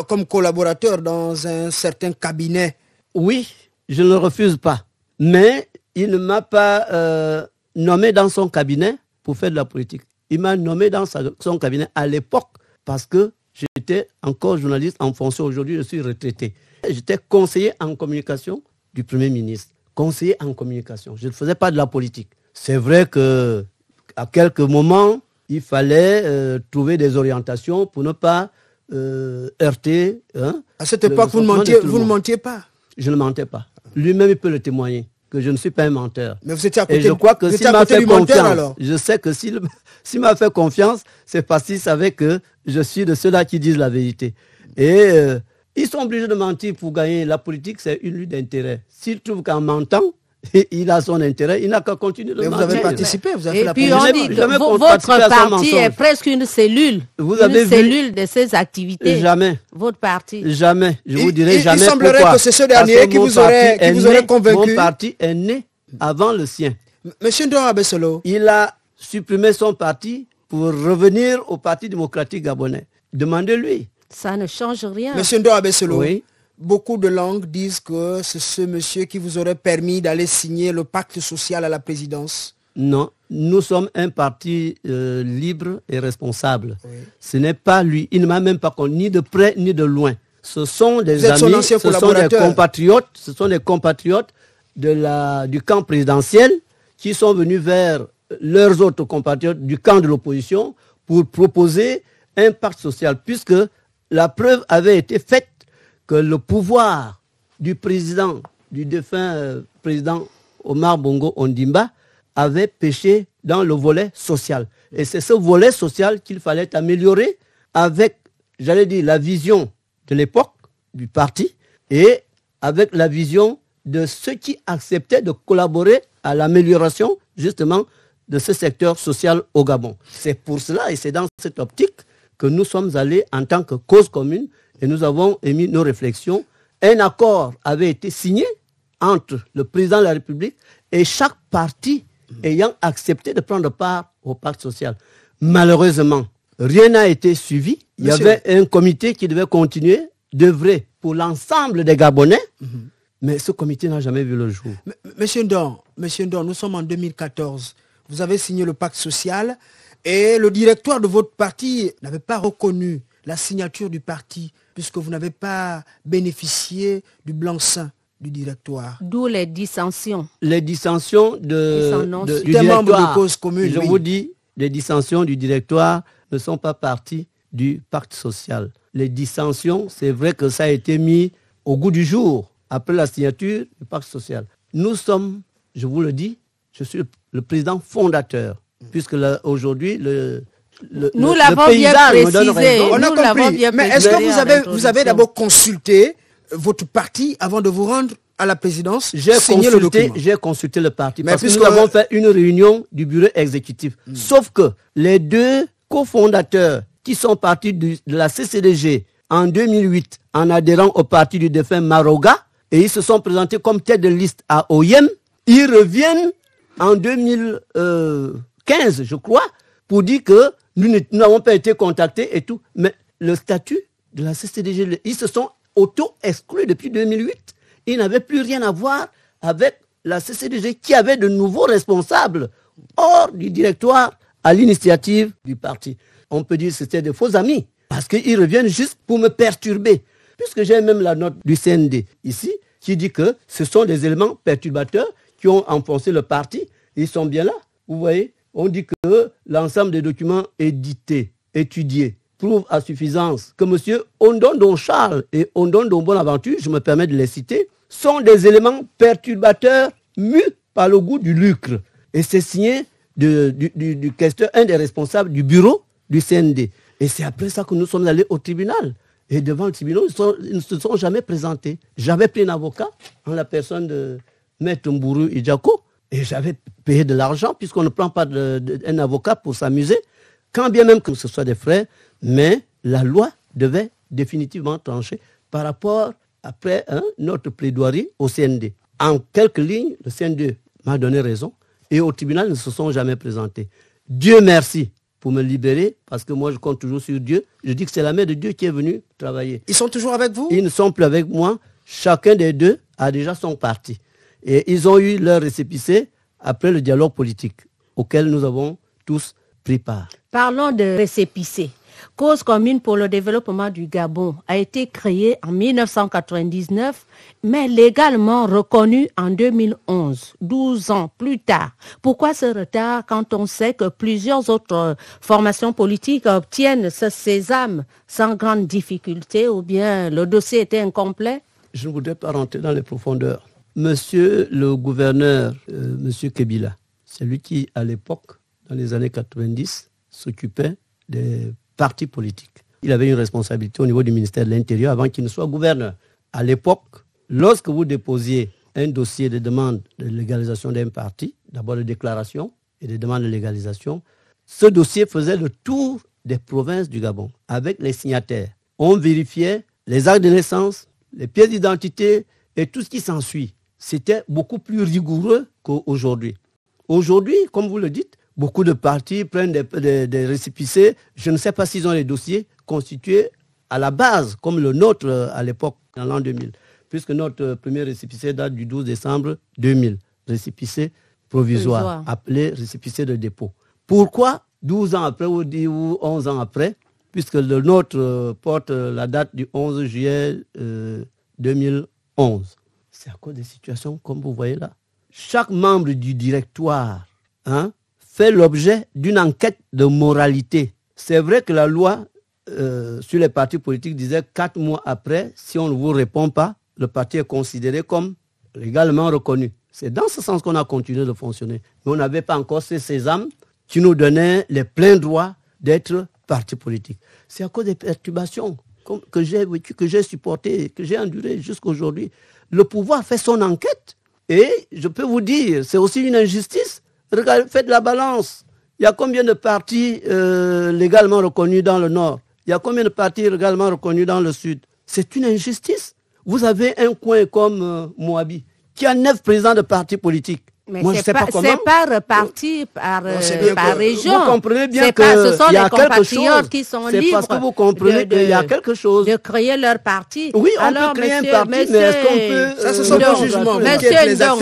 comme collaborateur dans un certain cabinet. Oui, je ne le refuse pas. Mais il ne m'a pas nommé dans son cabinet pour faire de la politique. Il m'a nommé dans son cabinet à l'époque parce que j'étais encore journaliste en fonction. Aujourd'hui, je suis retraité. J'étais conseiller en communication du Premier ministre. Conseiller en communication. Je ne faisais pas de la politique. C'est vrai qu'à quelques moments, il fallait trouver des orientations pour ne pas heurté. À cette époque, vous ne mentiez pas. Je ne mentais pas. Lui-même, il peut le témoigner, que je ne suis pas un menteur. Mais vous étiez à côté, et je crois que s'il m'a fait confiance, alors. Je sais que s'il m'a fait confiance, c'est parce qu'il savait que je suis de ceux-là qui disent la vérité. Et ils sont obligés de mentir pour gagner. La politique, c'est une lutte d'intérêt. S'il trouve qu'en mentant, il a son intérêt, il n'a qu'à continuer de mentir. Vous avez participé, vous avez fait la politique. Et puis on dit que votre parti est presque une cellule. Cellule de ses activités. Jamais. Votre parti. Jamais. Je vous dirai jamais. Il semblerait que c'est ce dernier qui vous aurait convaincu. Mon parti est né avant le sien. Monsieur Ndong Abesolo. Il a supprimé son parti pour revenir au Parti démocratique gabonais. Demandez-lui. Ça ne change rien. Monsieur Ndong Abesolo. Oui. Beaucoup de langues disent que c'est ce monsieur qui vous aurait permis d'aller signer le pacte social à la présidence. Non, nous sommes un parti libre et responsable. Oui. Ce n'est pas lui. Il ne m'a même pas connu, ni de près ni de loin. Ce sont des amis, ce sont des compatriotes du camp présidentiel qui sont venus vers leurs autres compatriotes du camp de l'opposition pour proposer un pacte social, puisque la preuve avait été faite que le pouvoir du président, du défunt président Omar Bongo Ondimba, avait péché dans le volet social. Et c'est ce volet social qu'il fallait améliorer avec, j'allais dire, la vision de l'époque du parti et avec la vision de ceux qui acceptaient de collaborer à l'amélioration, justement, de ce secteur social au Gabon. C'est pour cela et c'est dans cette optique que nous sommes allés en tant que cause commune et nous avons émis nos réflexions. Un accord avait été signé entre le président de la République et chaque parti ayant accepté de prendre part au pacte social. Malheureusement, rien n'a été suivi. Il y avait un comité qui devait continuer d'œuvrer pour l'ensemble des Gabonais, mais ce comité n'a jamais vu le jour. Monsieur Ndong, nous sommes en 2014. Vous avez signé le pacte social et le directoire de votre parti n'avait pas reconnu la signature du parti puisque vous n'avez pas bénéficié du blanc-seing du directoire. D'où les dissensions. Les dissensions du directoire. De cause commune. Je vous dis, les dissensions du directoire ne sont pas partie du pacte social. Les dissensions, c'est vrai que ça a été mis au goût du jour après la signature du pacte social. Nous sommes, je vous le dis, je suis le président fondateur, puisque aujourd'hui, nous l'avons bien précisé. On a compris. Mais est-ce que vous avez d'abord consulté votre parti avant de vous rendre à la présidence? J'ai consulté le parti parce que nous avons fait une réunion du bureau exécutif. Sauf que les deux cofondateurs qui sont partis de la CCDG en 2008 en adhérant au parti du défunt Maroga et ils se sont présentés comme tête de liste à OIM, ils reviennent en 2015, je crois, pour dire que nous n'avons pas été contactés et tout. Mais le statut de la CCDG, ils se sont auto-exclus depuis 2008. Ils n'avaient plus rien à voir avec la CCDG qui avait de nouveaux responsables hors du directoire à l'initiative du parti. On peut dire que c'était des faux amis parce qu'ils reviennent juste pour me perturber. Puisque j'ai même la note du CND ici qui dit que ce sont des éléments perturbateurs qui ont enfoncé le parti. Ils sont bien là, vous voyez. On dit que l'ensemble des documents édités, étudiés, prouvent à suffisance que M. Ondondon Charles et Ondondon Bonaventure, je me permets de les citer, sont des éléments perturbateurs mus par le goût du lucre. Et c'est signé du questeur, un des responsables du bureau du CND. Et c'est après ça que nous sommes allés au tribunal. Et devant le tribunal, ils ne se sont jamais présentés. J'avais pris un avocat en la personne de Maître Mbourou Idjako. Et j'avais payé de l'argent, puisqu'on ne prend pas un avocat pour s'amuser, quand bien même que ce soit des frais, mais la loi devait définitivement trancher par rapport, après notre plaidoirie au CND. En quelques lignes, le CND m'a donné raison, et au tribunal, ils ne se sont jamais présentés. Dieu merci pour me libérer, parce que moi je compte toujours sur Dieu. Je dis que c'est la main de Dieu qui est venue travailler. Ils sont toujours avec vous? Ils ne sont plus avec moi. Chacun des deux a déjà son parti. Et ils ont eu leur récépissé après le dialogue politique auquel nous avons tous pris part. Parlons de récépissé. Cause commune pour le développement du Gabon a été créée en 1999, mais légalement reconnue en 2011, 12 ans plus tard. Pourquoi ce retard quand on sait que plusieurs autres formations politiques obtiennent ce sésame sans grande difficulté, ou bien le dossier était incomplet? Je ne voudrais pas rentrer dans les profondeurs. Monsieur le gouverneur, monsieur Kebila, c'est lui qui, à l'époque, dans les années 90, s'occupait des partis politiques. Il avait une responsabilité au niveau du ministère de l'Intérieur avant qu'il ne soit gouverneur. À l'époque, lorsque vous déposiez un dossier de demande de légalisation d'un parti, d'abord de déclaration et de demande de légalisation, ce dossier faisait le tour des provinces du Gabon avec les signataires. On vérifiait les actes de naissance, les pièces d'identité et tout ce qui s'ensuit. C'était beaucoup plus rigoureux qu'aujourd'hui. Aujourd'hui, comme vous le dites, beaucoup de partis prennent des récépissés. Je ne sais pas s'ils ont les dossiers constitués à la base, comme le nôtre à l'époque, en l'an 2000. Puisque notre premier récépissé date du 12 décembre 2000. Récépissé provisoire, appelé récépissé de dépôt. Pourquoi 12 ans après ou 11 ans après? Puisque le nôtre porte la date du 11 juillet 2011. C'est à cause des situations comme vous voyez là. Chaque membre du directoire fait l'objet d'une enquête de moralité. C'est vrai que la loi sur les partis politiques disait 4 mois après, si on ne vous répond pas, le parti est considéré comme légalement reconnu. C'est dans ce sens qu'on a continué de fonctionner. Mais on n'avait pas encore ces sésames qui nous donnaient les pleins droits d'être parti politique. C'est à cause des perturbations que j'ai vécues, que j'ai supportées, que j'ai endurées jusqu'à aujourd'hui. Le pouvoir fait son enquête et je peux vous dire, c'est aussi une injustice. Regardez, faites la balance. Il y a combien de partis légalement reconnus dans le Nord? Il y a combien de partis légalement reconnus dans le Sud? C'est une injustice. Vous avez un coin comme Moabi qui a 9 présidents de partis politiques. Mais moi, c'est pas reparti par région. Vous comprenez bien que ce sont y a les compatriotes qui sont libres. C'est parce que vous comprenez qu'il y a quelque chose. De créer leur parti. Oui, on peut créer un parti, mais est-ce qu'on peut... Ça, ce sont vos jugements. Monsieur Ndong,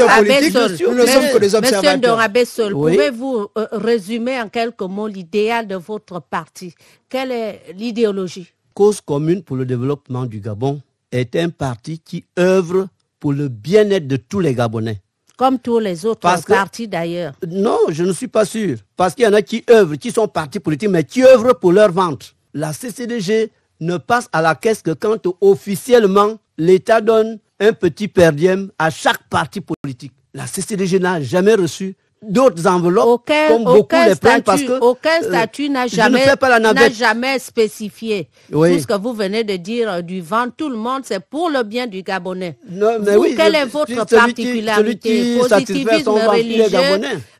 nous ne sommes que des observateurs. Monsieur Ndong Abessol, pouvez-vous résumer en quelques mots l'idéal de votre parti? Quelle est l'idéologie? Cause commune pour le développement du Gabon est un parti qui œuvre pour le bien-être de tous les Gabonais. Comme tous les autres partis d'ailleurs. Non, je ne suis pas sûr. Parce qu'il y en a qui œuvrent, qui sont partis politiques, mais qui œuvrent pour leur ventre. La CCDG ne passe à la caisse que quand officiellement l'État donne un petit per diem à chaque parti politique. La CCDG n'a jamais reçu d'autres enveloppes comme beaucoup les prennent parce que aucun statut n'a jamais spécifié. Oui. Tout ce que vous venez de dire du vent, tout le monde, c'est pour le bien du Gabonais. Non, mais vous, quelle est votre particularité? Positivisme religieux,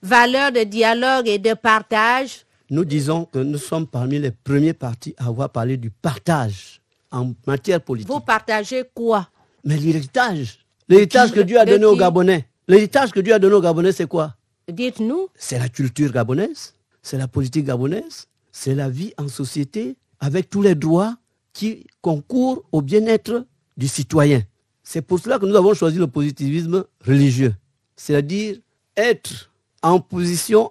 valeur de dialogue et de partage? Nous disons que nous sommes parmi les premiers partis à avoir parlé du partage en matière politique. Vous partagez quoi? Mais l'héritage. L'héritage que Dieu a donné aux Gabonais. L'héritage que Dieu a donné aux Gabonais, c'est quoi? Dites-nous. C'est la culture gabonaise, c'est la politique gabonaise, c'est la vie en société avec tous les droits qui concourent au bien-être du citoyen. C'est pour cela que nous avons choisi le positivisme religieux, c'est-à-dire être en possession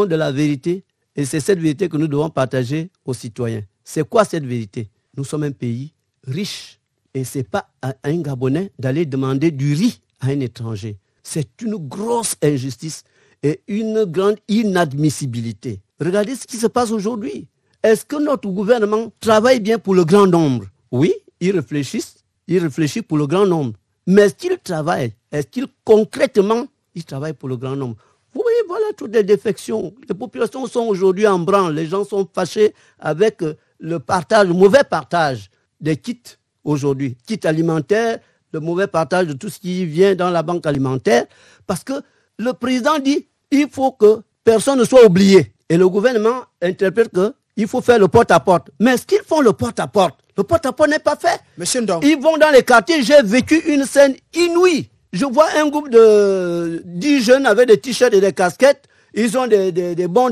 de la vérité, et c'est cette vérité que nous devons partager aux citoyens. C'est quoi cette vérité? Nous sommes un pays riche et ce n'est pas à un Gabonais d'aller demander du riz à un étranger. C'est une grosse injustice et une grande inadmissibilité. Regardez ce qui se passe aujourd'hui. Est-ce que notre gouvernement travaille bien pour le grand nombre? Oui, il réfléchit pour le grand nombre. Mais est-ce qu'il travaille? Est-ce qu'il concrètement, il travaille pour le grand nombre? Vous voyez, voilà toutes les défections. Les populations sont aujourd'hui en branle. Les gens sont fâchés avec le mauvais partage des kits aujourd'hui. Kits alimentaires, le mauvais partage de tout ce qui vient dans la banque alimentaire. Parce que le président dit il faut que personne ne soit oublié. Et le gouvernement interprète qu'il faut faire le porte-à-porte. Mais est-ce qu'ils font le porte-à-porte? Le porte-à-porte n'est pas fait. Monsieur Ndong. Ils vont dans les quartiers. J'ai vécu une scène inouïe. Je vois un groupe de 10 jeunes avec des t-shirts et des casquettes. Ils ont des bons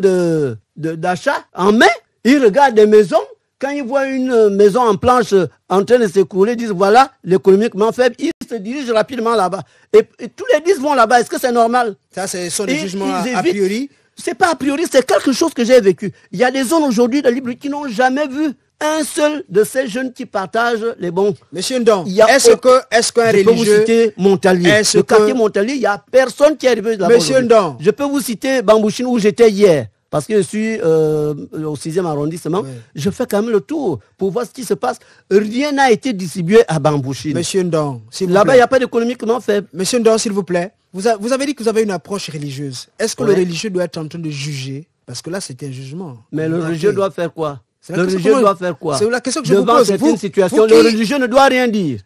d'achat en main. Ils regardent des maisons. Quand ils voient une maison en planche en train de s'écrouler, ils disent voilà, l'économiquement faible. Ils se dirigent rapidement là-bas. Et tous les 10 vont là-bas. Est-ce que c'est normal? Ça, ce sont des jugements a priori. C'est pas a priori, c'est quelque chose que j'ai vécu. Il y a des zones aujourd'hui de Libreville qui n'ont jamais vu un seul de ces jeunes qui partagent les bons. Monsieur Ndong, est-ce qu'un religieux... Je peux vous citer Montalier. Le quartier Montalier, il n'y a personne qui est arrivé là-bas. Monsieur Ndong. Je peux vous citer Bambouchine où j'étais hier. Parce que je suis au 6e arrondissement. Oui. Je fais quand même le tour pour voir ce qui se passe. Rien n'a été distribué à Bambouchine. Monsieur Ndong, là-bas, il n'y a pas d'économie comment faire. Monsieur Ndong, s'il vous plaît. Vous avez dit que vous avez une approche religieuse. Est-ce que le religieux doit être en train de juger? Parce que là, c'était un jugement. Mais le religieux doit faire quoi? Le religieux doit faire quoi? C'est la question que je vous pose. Devant certaines situations, le religieux ne doit rien dire.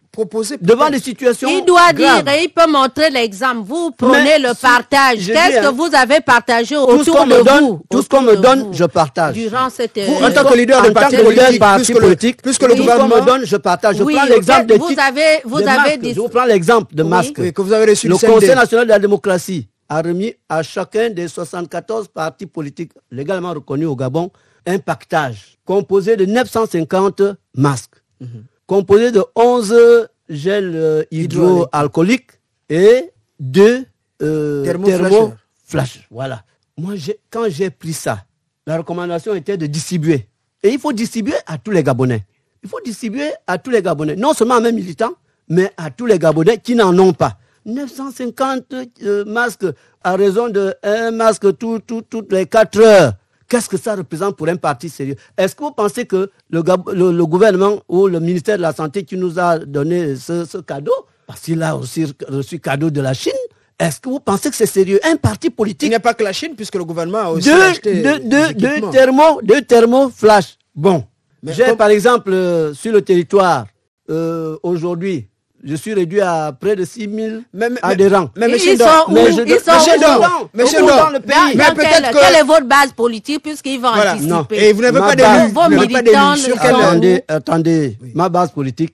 Devant des situations il doit graves. dire et il peut montrer l'exemple. Vous prenez le partage. Qu'est-ce que vous avez partagé autour de vous? Tout ce qu'on me donne, je partage. Durant cette... en tant que leader d'un parti politique, plus que le gouvernement me donne, je partage. Je prends l'exemple de je vous prends l'exemple de masque. Que vous avez reçu le Conseil national de la démocratie a remis à chacun des 74 partis politiques légalement reconnus au Gabon un pactage composé de 950 masques, composé de 11 gels hydroalcooliques et 2 thermoflash. Voilà. Moi, quand j'ai pris ça, la recommandation était de distribuer. Et il faut distribuer à tous les Gabonais. Il faut distribuer à tous les Gabonais. Non seulement à mes militants, mais à tous les Gabonais qui n'en ont pas. 950 masques à raison de un masque toutes les 4 heures. Qu'est-ce que ça représente pour un parti sérieux? Est-ce que vous pensez que le gouvernement ou le ministère de la Santé qui nous a donné ce cadeau, parce qu'il a aussi reçu cadeau de la Chine, est-ce que vous pensez que c'est sérieux? Un parti politique... Il n'y a pas que la Chine, puisque le gouvernement a aussi acheté deux thermoflash. Bon, par exemple, sur le territoire, aujourd'hui, je suis réduit à près de 6 000 adhérents. Mais monsieur Ndong, dans le pays. Mais peut-être que... Quelle est votre base politique puisqu'ils vont anticiper? Non. Et vous n'avez pas d'élu. Vos militants Attendez. Ma base politique,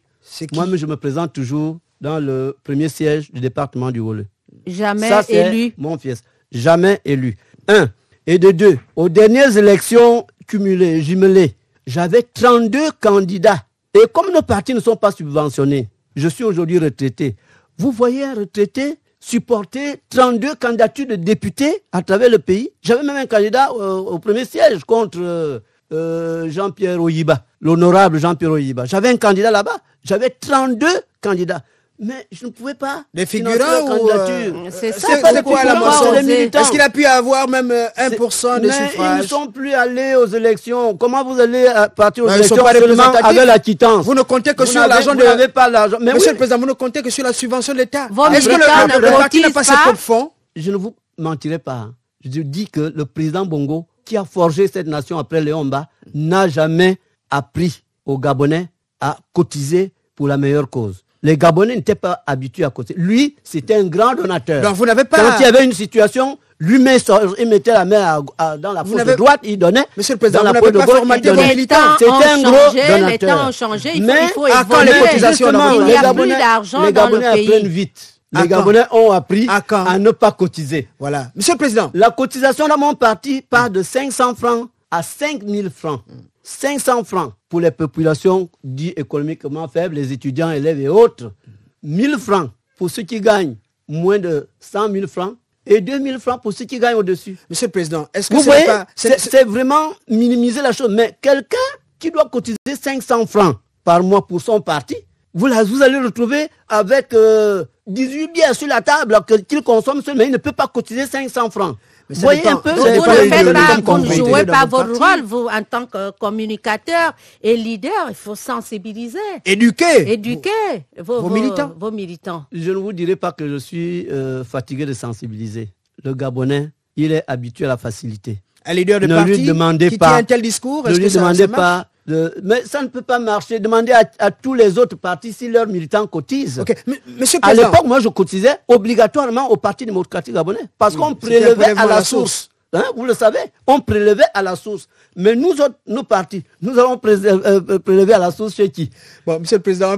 moi-même je me présente toujours dans le premier siège du département du Wolé. Jamais Ça, élu. Mon fils. Jamais élu. 1. Et de 2. Aux dernières élections cumulées, jumelées, j'avais 32 candidats. Et comme nos partis ne sont pas subventionnés, je suis aujourd'hui retraité. Vous voyez un retraité supporter 32 candidatures de députés à travers le pays. J'avais même un candidat au premier siège contre Jean-Pierre Oyiba, l'honorable Jean-Pierre Oyiba. J'avais un candidat là-bas. J'avais 32 candidats. Mais je ne pouvais pas. Des figurants ou c'est ça. C'est quoi la motion? Est-ce qu'il a pu avoir même 1% des suffrages? Ils ne sont plus allés aux élections. Comment vous allez partir aux élections seulement avec la quittance? Vous ne comptez que sur l'argent de... Vous n'avez pas l'argent. Monsieur le Président, vous ne comptez que sur la subvention de l'État. Est-ce que le parti n'a pas ses propres fonds? Je ne vous mentirai pas. Je dis que le président Bongo, qui a forgé cette nation après Léon Mba, n'a jamais appris aux Gabonais à cotiser pour la meilleure cause. Les Gabonais n'étaient pas habitués à cotiser. Lui, c'était un grand donateur. Donc vous n'avez pas... Quand il y avait une situation, lui-même, il mettait la main dans la poche de droite, il donnait. Monsieur le Président, vous n'avez pas formaté vos militants. C'était un gros donateur. Les temps ont changé, il faut à quand les cotisations? Il n'y a plus d'argent les dans le Gabonais pays. apprennent vite. Les Gabonais ont appris à ne pas cotiser. Voilà. Monsieur le Président. La cotisation dans mon parti part de 500 francs à 5 000 francs. 500 francs pour les populations dites économiquement faibles, les étudiants, élèves et autres. 1 000 francs pour ceux qui gagnent moins de 100 000 francs et 2 000 francs pour ceux qui gagnent au-dessus. Monsieur le Président, est-ce que vous voyez, c'est vraiment minimiser la chose. Mais quelqu'un qui doit cotiser 500 francs par mois pour son parti, vous allez retrouver avec 18 bières sur la table qu'il consomme seul, mais il ne peut pas cotiser 500 francs. Vous voyez un peu, vous ne jouez pas votre rôle, vous, en tant que communicateur et leader, il faut sensibiliser. Éduquer vos militants. Je ne vous dirai pas que je suis fatigué de sensibiliser. Le Gabonais, il est habitué à la facilité. Un leader de parti qui tient un tel discours, est-ce que ça marche? Mais ça ne peut pas marcher. Demandez à tous les autres partis si leurs militants cotisent. Okay. Monsieur le Président, à l'époque, moi, je cotisais obligatoirement au Parti démocratique gabonais parce qu'on prélevait à la source. Hein, vous le savez, on prélevait à la source. Mais nous autres, nos partis, nous allons prélever à la source chez qui? Bon, Monsieur le Président,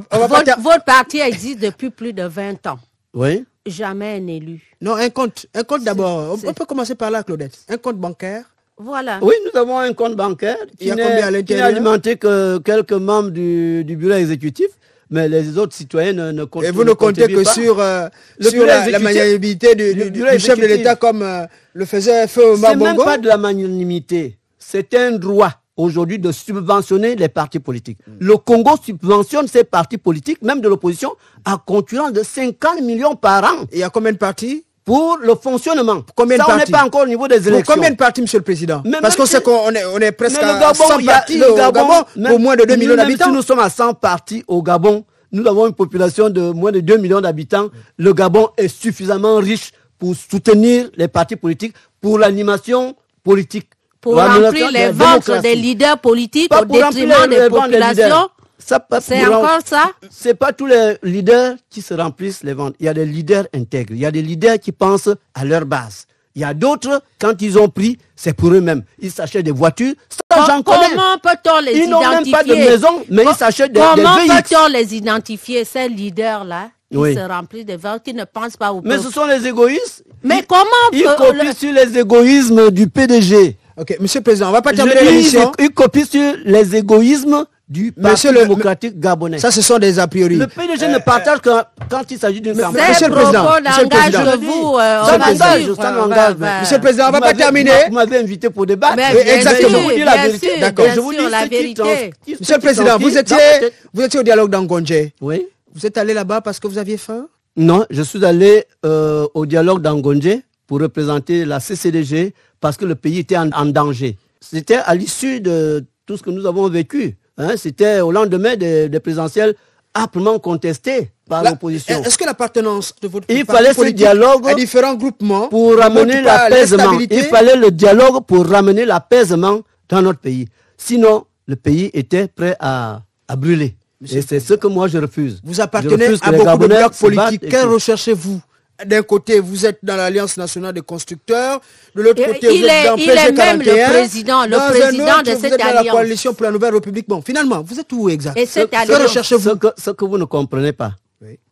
votre parti existe depuis plus de 20 ans. Oui. Jamais un élu. Non, un compte d'abord. On peut commencer par là, Claudette. Un compte bancaire. Voilà. Oui, nous avons un compte bancaire qui n'est alimenté que quelques membres du bureau exécutif. Mais les autres citoyens ne comptent pas. Et vous ne comptez que sur la magnanimité du chef de l'État comme le faisait Feu Omar Bongo? C'est même pas de la magnanimité. C'est un droit aujourd'hui de subventionner les partis politiques. Le Congo subventionne ces partis politiques, même de l'opposition, à concurrence de 50 millions par an. Et il y a combien de partis? Pour le fonctionnement. Combien de on n'est pas encore au niveau des élections. Pour combien de partis, Monsieur le Président? Parce qu'on sait qu'on est presque à 100 partis au Gabon, pour moins de 2 millions d'habitants. Si nous sommes à 100 partis au Gabon, nous avons une population de moins de 2 millions d'habitants. Le Gabon est suffisamment riche pour soutenir les partis politiques, pour l'animation politique. Pour remplir les ventres des leaders politiques au détriment des populations. C'est encore ça? C'est pas tous les leaders qui se remplissent les ventres. Il y a des leaders intègres. Il y a des leaders qui pensent à leur base. Il y a d'autres, quand ils ont pris, c'est pour eux-mêmes. Ils s'achètent des voitures. Ça, j'en connais. Comment peut-on les identifier? Ils n'ont même pas de maison, mais ils s'achètent des VX. Comment peut-on les identifier, ces leaders-là, qui se remplissent des ventres, qui ne pensent pas au peuple? Mais ce sont les égoïstes. Mais comment ils copient sur les égoïsmes du PDG. Ok, Monsieur le Président, on ne va pas terminer l'émission. Ils copient sur les égoïsmes du Parti démocratique gabonais. Ça, ce sont des a priori. Le PDG ne partage que quand il s'agit d'une campagne. Monsieur le Président, Monsieur le Président, on ne va pas terminer. Vous m'avez invité pour débattre. Exactement. Je vous dis la vérité. D'accord. Je vous dis la vérité. Monsieur le Président, vous étiez au dialogue d'Angonje. Oui. Vous êtes allé là-bas parce que vous aviez faim? Non, je suis allé au dialogue d'Angonje pour représenter la CCDG parce que le pays était en danger. C'était à l'issue de tout ce que nous avons vécu. C'était au lendemain des présidentielles âprement contestées par l'opposition. Est-ce que l'appartenance de votre parti fallait ce dialogue à différents groupements pour ramener l'apaisement. Il fallait le dialogue pour ramener l'apaisement dans notre pays. Sinon, le pays était prêt à brûler. Et c'est ce que moi je refuse. Vous appartenez à beaucoup de blocs politiques. Quel recherchez-vous? D'un côté, vous êtes dans l'Alliance nationale des constructeurs. De l'autre côté, vous êtes dans PG41. Il est même le président de cette alliance. Vous êtes dans la coalition pour la Nouvelle République. Bon, finalement, vous êtes où exactement? Que recherchez-vous? Ce que vous ne comprenez pas,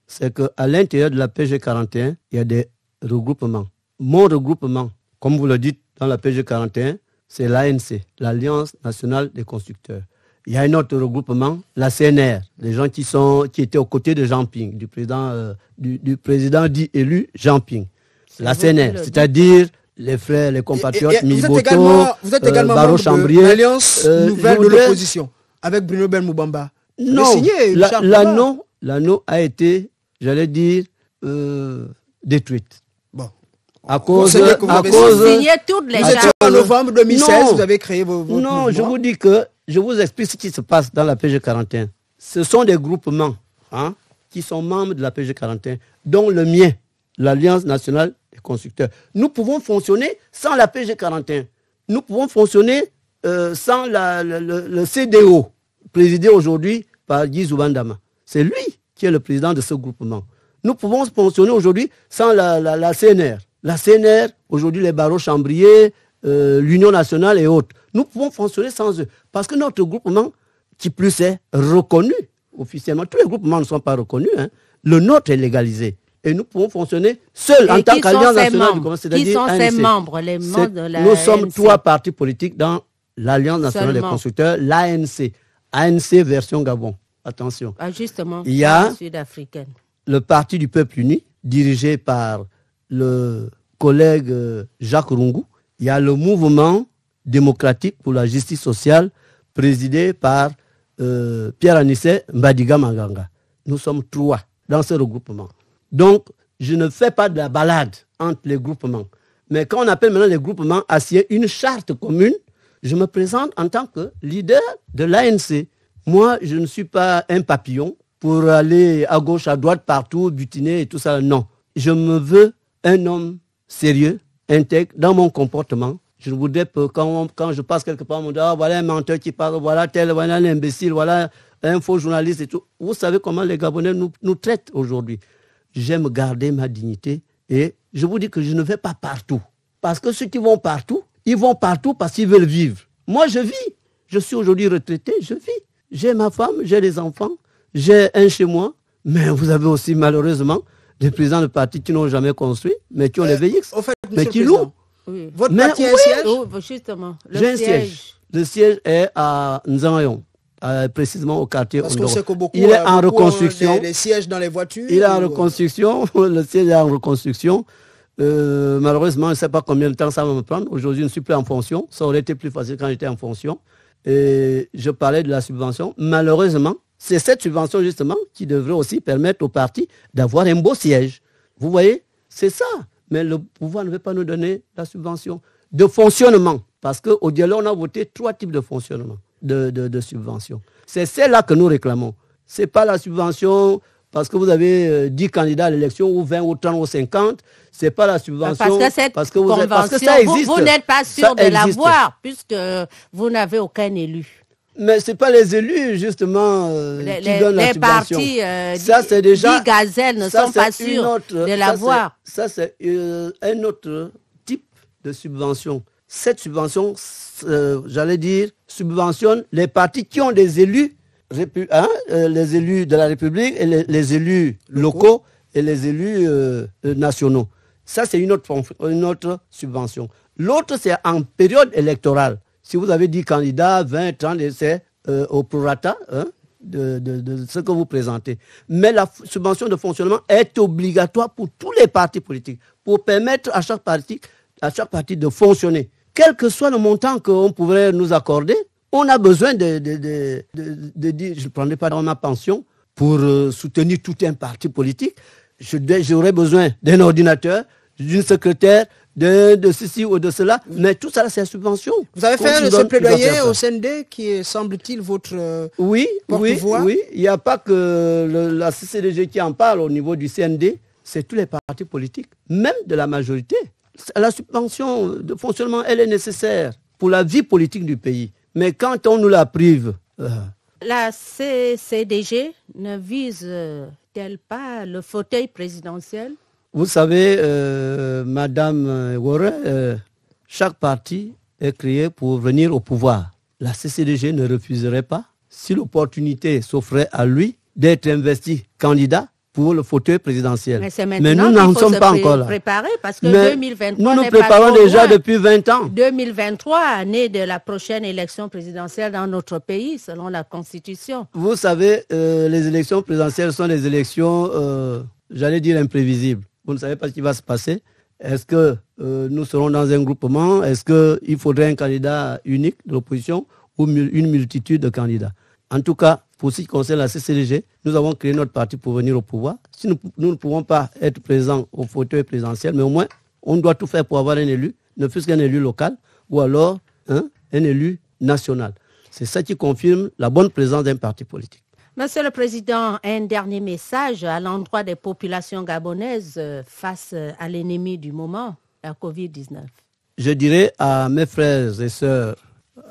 c'est qu'à l'intérieur de la PG41, il y a des regroupements. Mon regroupement, comme vous le dites dans la PG41, c'est l'ANC, l'Alliance nationale des constructeurs. Il y a un autre regroupement, la CNR, les gens qui étaient aux côtés de Jean Ping, du président dit élu Jean Ping. La CNR, c'est-à-dire les frères, les compatriotes, Miliboto, vous êtes également Baro membre Chambrier, de l'Alliance nouvelle de l'opposition, avec Bruno Ben Moubamba. Non, l'anneau a été, j'allais dire, détruite. Bon. À cause en novembre 2016, vous avez créé vos Non, je vous dis que je vous explique ce qui se passe dans la PG41. Ce sont des groupements qui sont membres de la PG41, dont le mien, l'Alliance nationale des constructeurs. Nous pouvons fonctionner sans la PG41. Nous pouvons fonctionner sans le CDO, présidé aujourd'hui par Guy Zoubandama. C'est lui qui est le président de ce groupement. Nous pouvons fonctionner aujourd'hui sans la CNR. La CNR, aujourd'hui les barreaux chambriers, l'Union nationale et autres. Nous pouvons fonctionner sans eux. Parce que notre groupement, qui plus est, reconnu officiellement. Tous les groupements ne sont pas reconnus. Le nôtre est légalisé. Et nous pouvons fonctionner seuls en tant qu'Alliance nationale du commerce. Qui sont ces membres, les membres de la Nous sommes 3 partis politiques dans l'Alliance nationale des constructeurs, l'ANC. ANC version Gabon. Attention. Justement, il y a sud-africaine. Le Parti du Peuple Uni, dirigé par le collègue Jacques Rungu. Il y a le Mouvement démocratique pour la justice sociale, présidé par Pierre Anissé Mbadiga Manganga. Nous sommes 3 dans ce regroupement. Donc, je ne fais pas de la balade entre les groupements. Mais quand on appelle maintenant les groupements à signer une charte commune, je me présente en tant que leader de l'ANC. Moi, je ne suis pas un papillon pour aller à gauche, à droite, partout, butiner et tout ça. Non. Je me veux un homme sérieux, intègre dans mon comportement. Je ne voudrais pas, quand je passe quelque part, on me dit, voilà un menteur qui parle, voilà un imbécile, voilà un faux journaliste et tout. Vous savez comment les Gabonais nous traitent aujourd'hui. J'aime garder ma dignité et je vous dis que je ne vais pas partout. Parce que ceux qui vont partout, ils vont partout parce qu'ils veulent vivre. Moi, je vis. Je suis aujourd'hui retraité, je vis. J'ai ma femme, j'ai des enfants, j'ai un chez moi. Mais vous avez aussi, malheureusement, des présidents de partis qui n'ont jamais construit, mais qui ont les VX, mais qui louent. Oui. Votre parti a un siège? Justement. J'ai un siège. Le siège est à Nzangayon. précisément au quartier Parce qu'on sait que beaucoup, il est en reconstruction. Des sièges dans les voitures. Il est en reconstruction. Le siège est en reconstruction. Malheureusement, je ne sais pas combien de temps ça va me prendre. Aujourd'hui, je ne suis plus en fonction. Ça aurait été plus facile quand j'étais en fonction. Et je parlais de la subvention. Malheureusement, c'est cette subvention justement qui devrait aussi permettre aux partis d'avoir un beau siège. Vous voyez, c'est ça. Mais le pouvoir ne veut pas nous donner la subvention de fonctionnement. Parce qu'au dialogue, on a voté 3 types de fonctionnement, de subvention. C'est celle-là que nous réclamons. Ce n'est pas la subvention parce que vous avez 10 candidats à l'élection, ou 20, ou 30, ou 50. Ce n'est pas la subvention. Parce que ça existe. Vous n'êtes pas sûr de l'avoir, puisque vous n'avez aucun élu. Mais ce n'est pas les élus, justement, qui donnent la subvention. Les partis, ça, c'est déjà, gazelles ne sont pas sûrs de l'avoir. Ça, c'est un autre type de subvention. Cette subvention, j'allais dire, subventionne les partis qui ont des élus, les élus de la République, et les élus locaux et les élus nationaux. Ça, c'est une autre subvention. L'autre, c'est en période électorale. Si vous avez 10 candidats, 20, 30, c'est au prorata de ce que vous présentez. Mais la subvention de fonctionnement est obligatoire pour tous les partis politiques, pour permettre à chaque parti de fonctionner. Quel que soit le montant qu'on pourrait nous accorder, on a besoin de dire, je ne prendrai pas dans ma pension pour soutenir tout un parti politique. J'aurais besoin d'un ordinateur, d'une secrétaire, de ceci ou de cela, mais tout ça, c'est la subvention. Vous avez fait ce plaidoyer au CND qui est, semble-t-il, votre porte-voix? Oui, il n'y a pas que la CCDG qui en parle au niveau du CND, c'est tous les partis politiques, même de la majorité. La subvention de fonctionnement, elle est nécessaire pour la vie politique du pays. Mais quand on nous la prive... La CCDG ne vise-t-elle pas le fauteuil présidentiel? Vous savez, Madame Warren, chaque parti est créé pour venir au pouvoir. La CCDG ne refuserait pas, si l'opportunité s'offrait à lui, d'être investi candidat pour le fauteuil présidentiel. Mais nous n'en sommes pas encore là. Préparer parce que 2023 nous préparons déjà depuis 20 ans. 2023, année de la prochaine élection présidentielle dans notre pays, selon la Constitution. Vous savez, les élections présidentielles sont des élections, j'allais dire, imprévisibles. Vous ne savez pas ce qui va se passer. Est-ce que nous serons dans un groupement? Est-ce qu'il faudrait un candidat unique de l'opposition ou une multitude de candidats? En tout cas, pour ce qui concerne la CCDG, nous avons créé notre parti pour venir au pouvoir. Si nous ne pouvons pas être présents au fauteuil présidentiel, mais au moins, on doit tout faire pour avoir un élu, ne fût-ce qu'un élu local, ou alors un élu national. C'est ça qui confirme la bonne présence d'un parti politique. Monsieur le Président, un dernier message à l'endroit des populations gabonaises face à l'ennemi du moment, la Covid-19. Je dirais à mes frères et sœurs,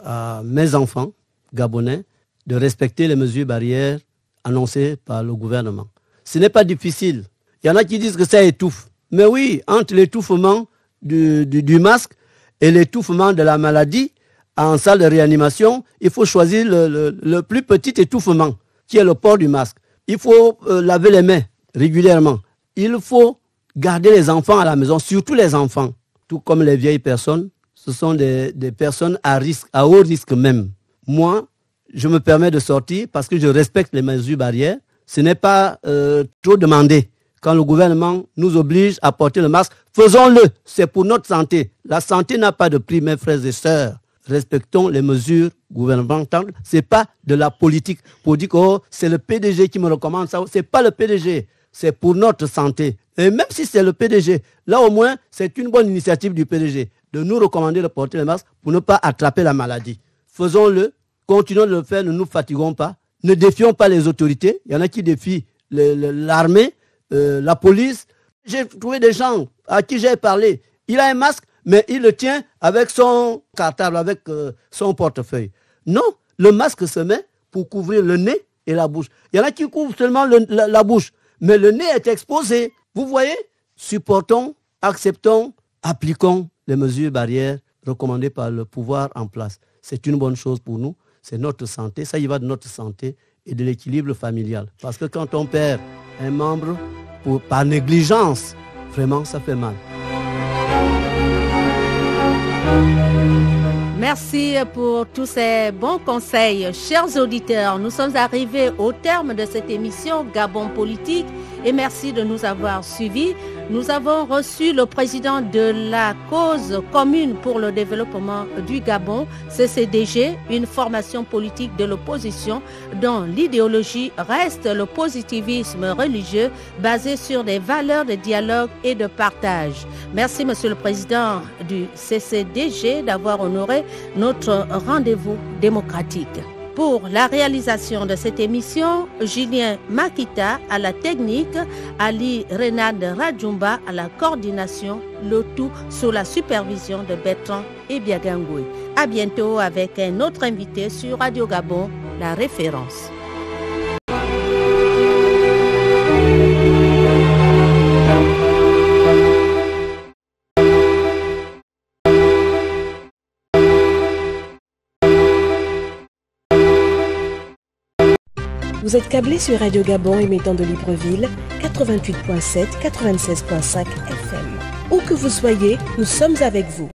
à mes enfants gabonais, de respecter les mesures barrières annoncées par le gouvernement. Ce n'est pas difficile. Il y en a qui disent que ça étouffe. Mais oui, entre l'étouffement du masque et l'étouffement de la maladie en salle de réanimation, il faut choisir le plus petit étouffement, qui est le port du masque. Il faut laver les mains régulièrement. Il faut garder les enfants à la maison, surtout les enfants. Tout comme les vieilles personnes, ce sont des personnes à risque, à haut risque même. Moi, je me permets de sortir parce que je respecte les mesures barrières. Ce n'est pas trop demandé. Quand le gouvernement nous oblige à porter le masque, faisons-le. C'est pour notre santé. La santé n'a pas de prix, mes frères et sœurs. Respectons les mesures gouvernementales. Ce n'est pas de la politique pour dire que c'est le PDG qui me recommande ça. Ce n'est pas le PDG. C'est pour notre santé. Et même si c'est le PDG, là au moins, c'est une bonne initiative du PDG de nous recommander de porter le masque pour ne pas attraper la maladie. Faisons-le. Continuons de le faire, ne nous fatiguons pas. Ne défions pas les autorités. Il y en a qui défient l'armée, la police. J'ai trouvé des gens à qui j'ai parlé. Il a un masque, mais il le tient avec son cartable, avec son portefeuille. Non, le masque se met pour couvrir le nez et la bouche. Il y en a qui couvrent seulement la bouche, mais le nez est exposé. Vous voyez? Supportons, acceptons, appliquons les mesures barrières recommandées par le pouvoir en place. C'est une bonne chose pour nous. C'est notre santé, ça y va de notre santé et de l'équilibre familial. Parce que quand on perd un membre par négligence, vraiment ça fait mal. Merci pour tous ces bons conseils. Chers auditeurs, nous sommes arrivés au terme de cette émission Gabon Politique et merci de nous avoir suivis. Nous avons reçu le président de la cause commune pour le développement du Gabon, CCDG, une formation politique de l'opposition dont l'idéologie reste le positivisme religieux basé sur des valeurs de dialogue et de partage. Merci Monsieur le Président du CCDG d'avoir honoré notre rendez-vous démocratique. Pour la réalisation de cette émission, Julien Makita à la technique, Ali Renad Radjumba à la coordination, le tout sous la supervision de Bertrand Ebiagangoué. À bientôt avec un autre invité sur Radio Gabon, la référence. Vous êtes câblé sur Radio Gabon émettant de Libreville, 88.7, 96.5 FM. Où que vous soyez, nous sommes avec vous.